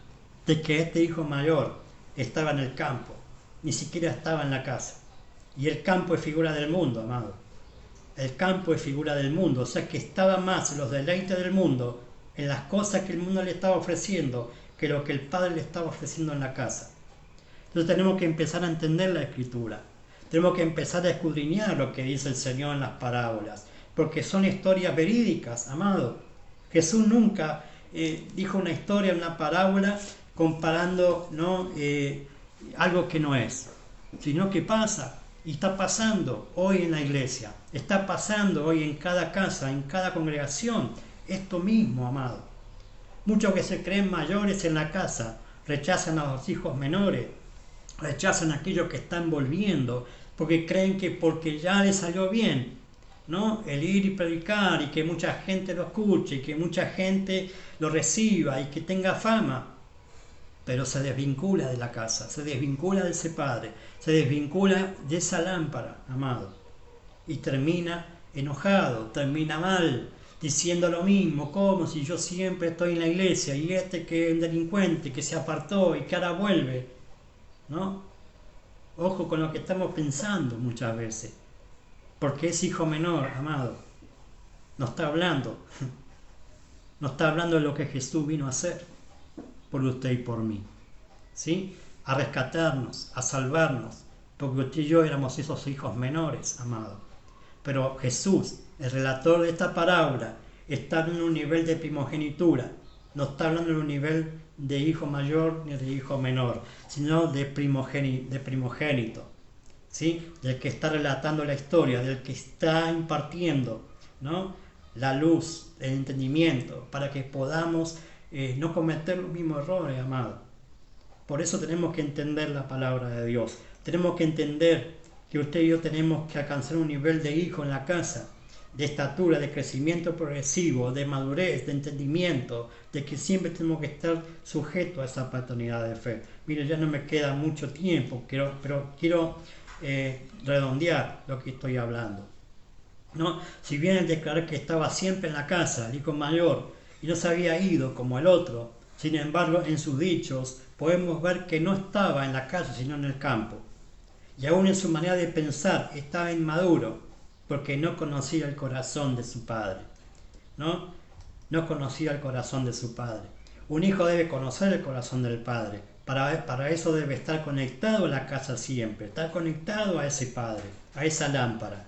de que este hijo mayor estaba en el campo, ni siquiera estaba en la casa. Y el campo es figura del mundo, amado. El campo es figura del mundo, o sea que estaba más en los deleites del mundo, en las cosas que el mundo le estaba ofreciendo, que lo que el Padre le estaba ofreciendo en la casa. Entonces tenemos que empezar a entender la Escritura. Tenemos que empezar a escudriñar lo que dice el Señor en las parábolas, porque son historias verídicas, amado. Jesús nunca dijo una historia, una parábola, comparando, ¿no?, algo que no es, sino que pasa, y está pasando hoy en la iglesia, está pasando hoy en cada casa, en cada congregación, esto mismo, amado. Muchos que se creen mayores en la casa rechazan a los hijos menores, rechazan a aquellos que están volviendo, porque creen que porque ya les salió bien, ¿no?, el ir y predicar y que mucha gente lo escuche y que mucha gente lo reciba y que tenga fama, pero se desvincula de la casa, se desvincula de ese padre, se desvincula de esa lámpara, amado, y termina enojado, termina mal, diciendo lo mismo, como si yo siempre estoy en la iglesia y este que es un delincuente que se apartó y que ahora vuelve, ¿no? Ojo con lo que estamos pensando muchas veces, porque es hijo menor, amado, no está hablando de lo que Jesús vino a hacer por usted y por mí, ¿sí?, a rescatarnos, a salvarnos, porque usted y yo éramos esos hijos menores, amado. Pero Jesús, el relator de esta parábola, está en un nivel de primogenitura, no está hablando en un nivel de hijo mayor ni de hijo menor, sino de primogénito, ¿sí?, del que está relatando la historia, del que está impartiendo, ¿no?, la luz, el entendimiento, para que podamos no cometer los mismos errores, amado. Por eso tenemos que entender la palabra de Dios. Tenemos que entender que usted y yo tenemos que alcanzar un nivel de hijo en la casa, de estatura, de crecimiento progresivo, de madurez, de entendimiento, de que siempre tenemos que estar sujetos a esa paternidad de fe. Mire, ya no me queda mucho tiempo, pero quiero redondear lo que estoy hablando, ¿no? Si bien él declaró que estaba siempre en la casa, el hijo mayor, y no se había ido como el otro, sin embargo, en sus dichos podemos ver que no estaba en la casa, sino en el campo. Y aún en su manera de pensar estaba inmaduro, porque no conocía el corazón de su padre, ¿no? No conocía el corazón de su padre. Un hijo debe conocer el corazón del padre. Para eso debe estar conectado a la casa siempre, estar conectado a ese padre, a esa lámpara.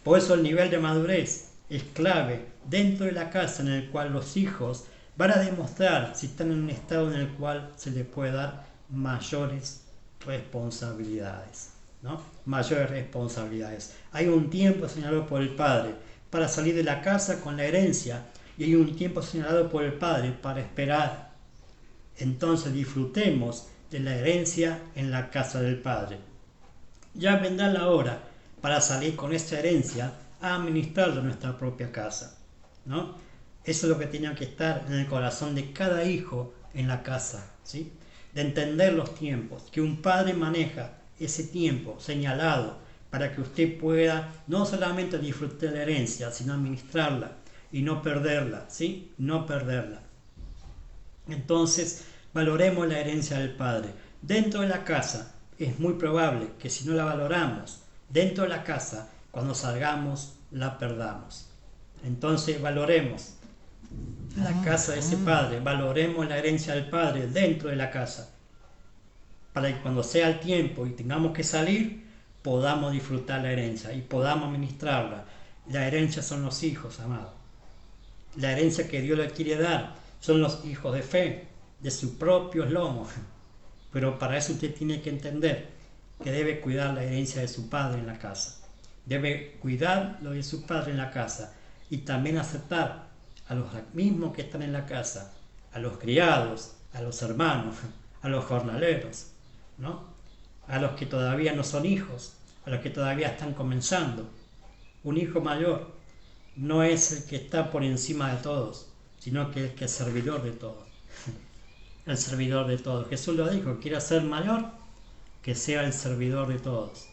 Por eso el nivel de madurez es clave dentro de la casa, en el cual los hijos van a demostrar si están en un estado en el cual se les puede dar mayores responsabilidades, ¿no? Mayores responsabilidades. Hay un tiempo señalado por el Padre para salir de la casa con la herencia y hay un tiempo señalado por el Padre para esperar. Entonces disfrutemos de la herencia en la casa del Padre. Ya vendrá la hora para salir con esta herencia a administrarla en nuestra propia casa, ¿no? Eso es lo que tiene que estar en el corazón de cada hijo en la casa, ¿sí? De entender los tiempos, que un padre maneja ese tiempo señalado para que usted pueda no solamente disfrutar la herencia, sino administrarla y no perderla, ¿sí? No perderla. Entonces, valoremos la herencia del Padre. Dentro de la casa, es muy probable que si no la valoramos, dentro de la casa, cuando salgamos, la perdamos. Entonces, valoremos la casa de ese Padre, valoremos la herencia del Padre dentro de la casa, para que cuando sea el tiempo y tengamos que salir, podamos disfrutar la herencia y podamos administrarla. La herencia son los hijos, amados. La herencia que Dios le quiere dar son los hijos de fe, de sus propios lomos. Pero para eso usted tiene que entender que debe cuidar la herencia de su padre en la casa. Debe cuidar lo de su padre en la casa y también aceptar a los mismos que están en la casa, a los criados, a los hermanos, a los jornaleros, ¿no? A los que todavía no son hijos, a los que todavía están comenzando. Un hijo mayor no es el que está por encima de todos, sino que es servidor de todos. El servidor de todos. Jesús lo dijo, quiere ser mayor, que sea el servidor de todos,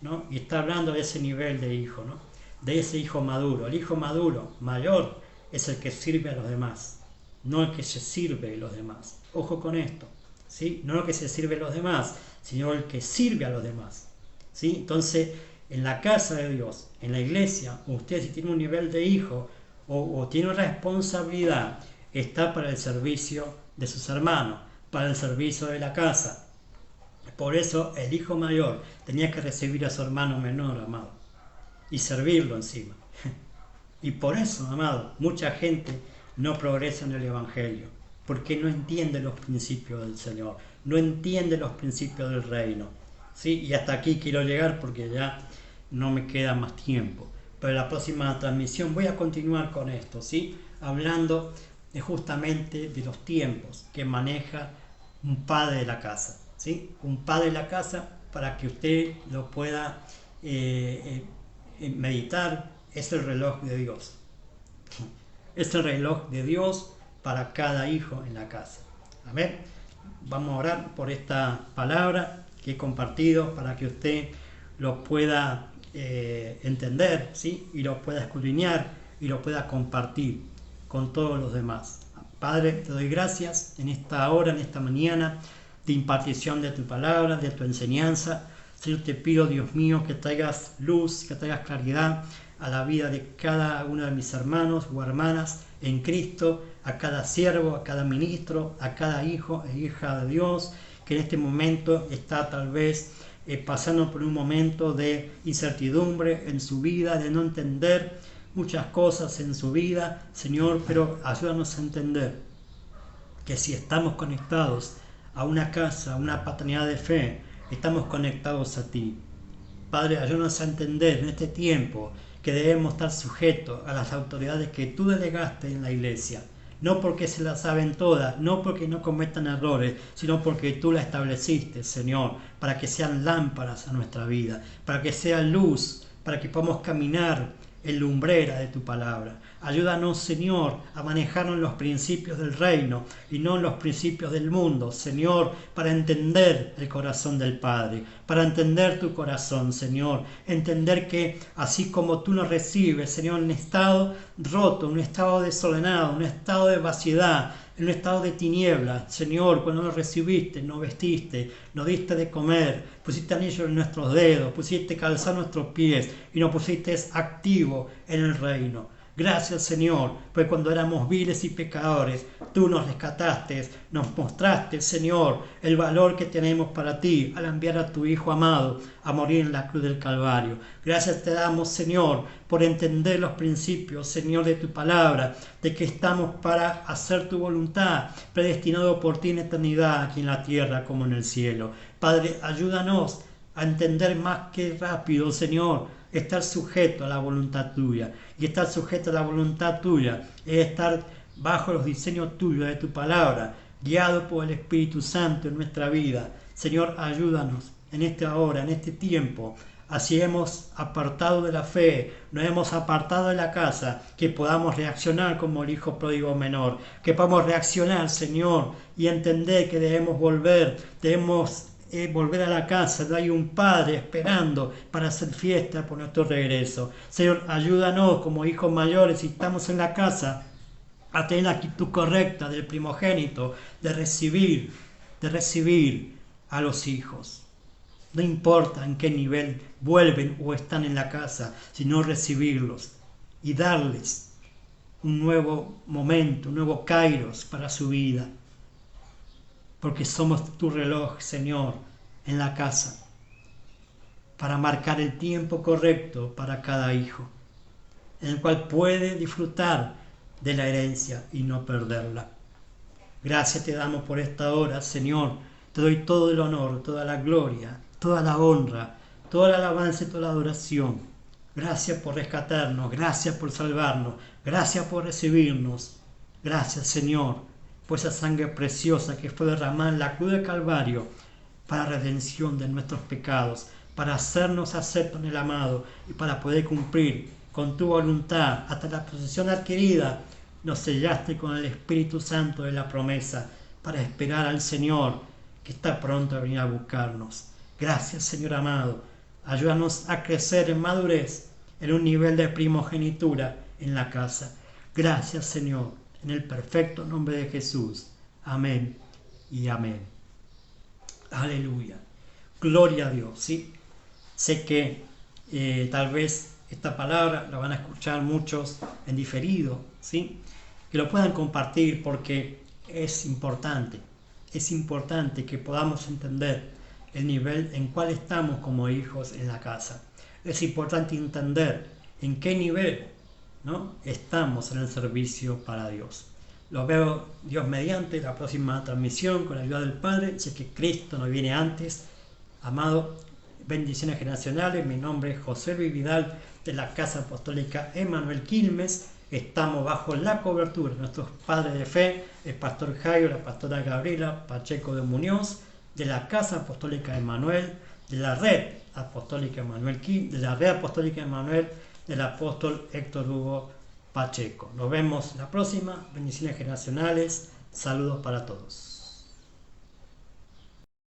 ¿no? Y está hablando de ese nivel de hijo, ¿no? De ese hijo maduro. El hijo maduro, mayor, es el que sirve a los demás, no el que se sirve a los demás. Ojo con esto, ¿sí? No el que se sirve a los demás, sino el que sirve a los demás, ¿sí? Entonces, en la casa de Dios, en la iglesia, usted si tiene un nivel de hijo o tiene una responsabilidad, está para el servicio de sus hermanos, para el servicio de la casa. Por eso el hijo mayor tenía que recibir a su hermano menor, amado, y servirlo encima. Y por eso, amado, mucha gente no progresa en el Evangelio, porque no entiende los principios del Señor, no entiende los principios del reino. ¿Sí? Y hasta aquí quiero llegar porque ya no me queda más tiempo. Pero en la próxima transmisión voy a continuar con esto, ¿sí? Hablando justamente de los tiempos que maneja un padre de la casa, ¿sí? Un padre de la casa, para que usted lo pueda meditar, es el reloj de Dios. Es el reloj de Dios para cada hijo en la casa. Amén. Vamos a orar por esta palabra que he compartido para que usted lo pueda entender, ¿sí? Y lo pueda escudriñar y lo pueda compartir con todos los demás. Padre, te doy gracias en esta hora, en esta mañana de impartición de tu palabra, de tu enseñanza. Señor, te pido, Dios mío, que traigas luz, que traigas claridad a la vida de cada uno de mis hermanos o hermanas en Cristo, a cada siervo, a cada ministro, a cada hijo e hija de Dios, que en este momento está tal vez pasando por un momento de incertidumbre en su vida, de no entender muchas cosas en su vida, Señor, pero ayúdanos a entender que si estamos conectados a una casa, a una paternidad de fe, estamos conectados a ti. Padre, ayúdanos a entender en este tiempo que debemos estar sujetos a las autoridades que tú delegaste en la iglesia, no porque se las saben todas, no porque no cometan errores, sino porque tú las estableciste, Señor, para que sean lámparas a nuestra vida, para que sean luz, para que podamos caminar en lumbrera de tu palabra. Ayúdanos, Señor, a manejarnos los principios del reino y no los principios del mundo, Señor, para entender el corazón del Padre, para entender tu corazón, Señor, entender que así como tú nos recibes, Señor, en un estado roto, en un estado desordenado, en un estado de vaciedad, en un estado de tinieblas, Señor, cuando nos recibiste, nos vestiste, nos diste de comer, pusiste anillos en nuestros dedos, pusiste calzar nuestros pies y nos pusiste activos en el reino. Gracias, Señor, pues cuando éramos viles y pecadores, tú nos rescataste, nos mostraste, Señor, el valor que tenemos para ti al enviar a tu Hijo amado a morir en la cruz del Calvario. Gracias te damos, Señor, por entender los principios, Señor, de tu palabra, de que estamos para hacer tu voluntad, predestinado por ti en eternidad, aquí en la tierra como en el cielo. Padre, ayúdanos a entender más que rápido, Señor, estar sujeto a la voluntad tuya. Y estar sujeto a la voluntad tuya es estar bajo los diseños tuyos de tu palabra, guiado por el Espíritu Santo en nuestra vida. Señor, ayúdanos en esta hora, en este tiempo. Así hemos apartado de la fe, nos hemos apartado de la casa, que podamos reaccionar como el hijo pródigo menor, que podamos reaccionar, Señor, y entender que debemos volver a la casa, hay un Padre esperando para hacer fiesta por nuestro regreso. Señor, ayúdanos como hijos mayores, si estamos en la casa, a tener la actitud correcta del primogénito, de recibir a los hijos. No importa en qué nivel vuelven o están en la casa, sino recibirlos y darles un nuevo momento, un nuevo kairos para su vida. Porque somos tu reloj, Señor, en la casa, para marcar el tiempo correcto para cada hijo, en el cual puede disfrutar de la herencia y no perderla. Gracias te damos por esta hora, Señor. Te doy todo el honor, toda la gloria, toda la honra, toda la alabanza y toda la adoración. Gracias por rescatarnos, gracias por salvarnos, gracias por recibirnos. Gracias, Señor, por esa sangre preciosa que fue derramada en la cruz del Calvario para redención de nuestros pecados, para hacernos aceptos en el amado y para poder cumplir con tu voluntad hasta la posesión adquirida. Nos sellaste con el Espíritu Santo de la promesa para esperar al Señor que está pronto a venir a buscarnos. Gracias, Señor amado. Ayúdanos a crecer en madurez, en un nivel de primogenitura en la casa. Gracias, Señor, en el perfecto nombre de Jesús. Amén y amén. Aleluya. Gloria a Dios. ¿Sí? Sé que tal vez esta palabra la van a escuchar muchos en diferido, ¿sí? Que lo puedan compartir porque es importante que podamos entender el nivel en cual estamos como hijos en la casa. Es importante entender en qué nivel, ¿no?, estamos en el servicio para Dios. Lo veo, Dios mediante, la próxima transmisión con la ayuda del Padre. Sé que Cristo no viene antes. Amado, bendiciones generacionales. Mi nombre es José Luis Vidal de la Casa Apostólica Emanuel Quilmes. Estamos bajo la cobertura de nuestros padres de fe, el pastor Jairo, la pastora Gabriela Pacheco de Muñoz, de la Casa Apostólica Emanuel, de la Red Apostólica Emanuel Quilmes, de la Red Apostólica Emanuel, del apóstol Héctor Hugo Pacheco. Nos vemos la próxima. Bendiciones generacionales. Saludos para todos.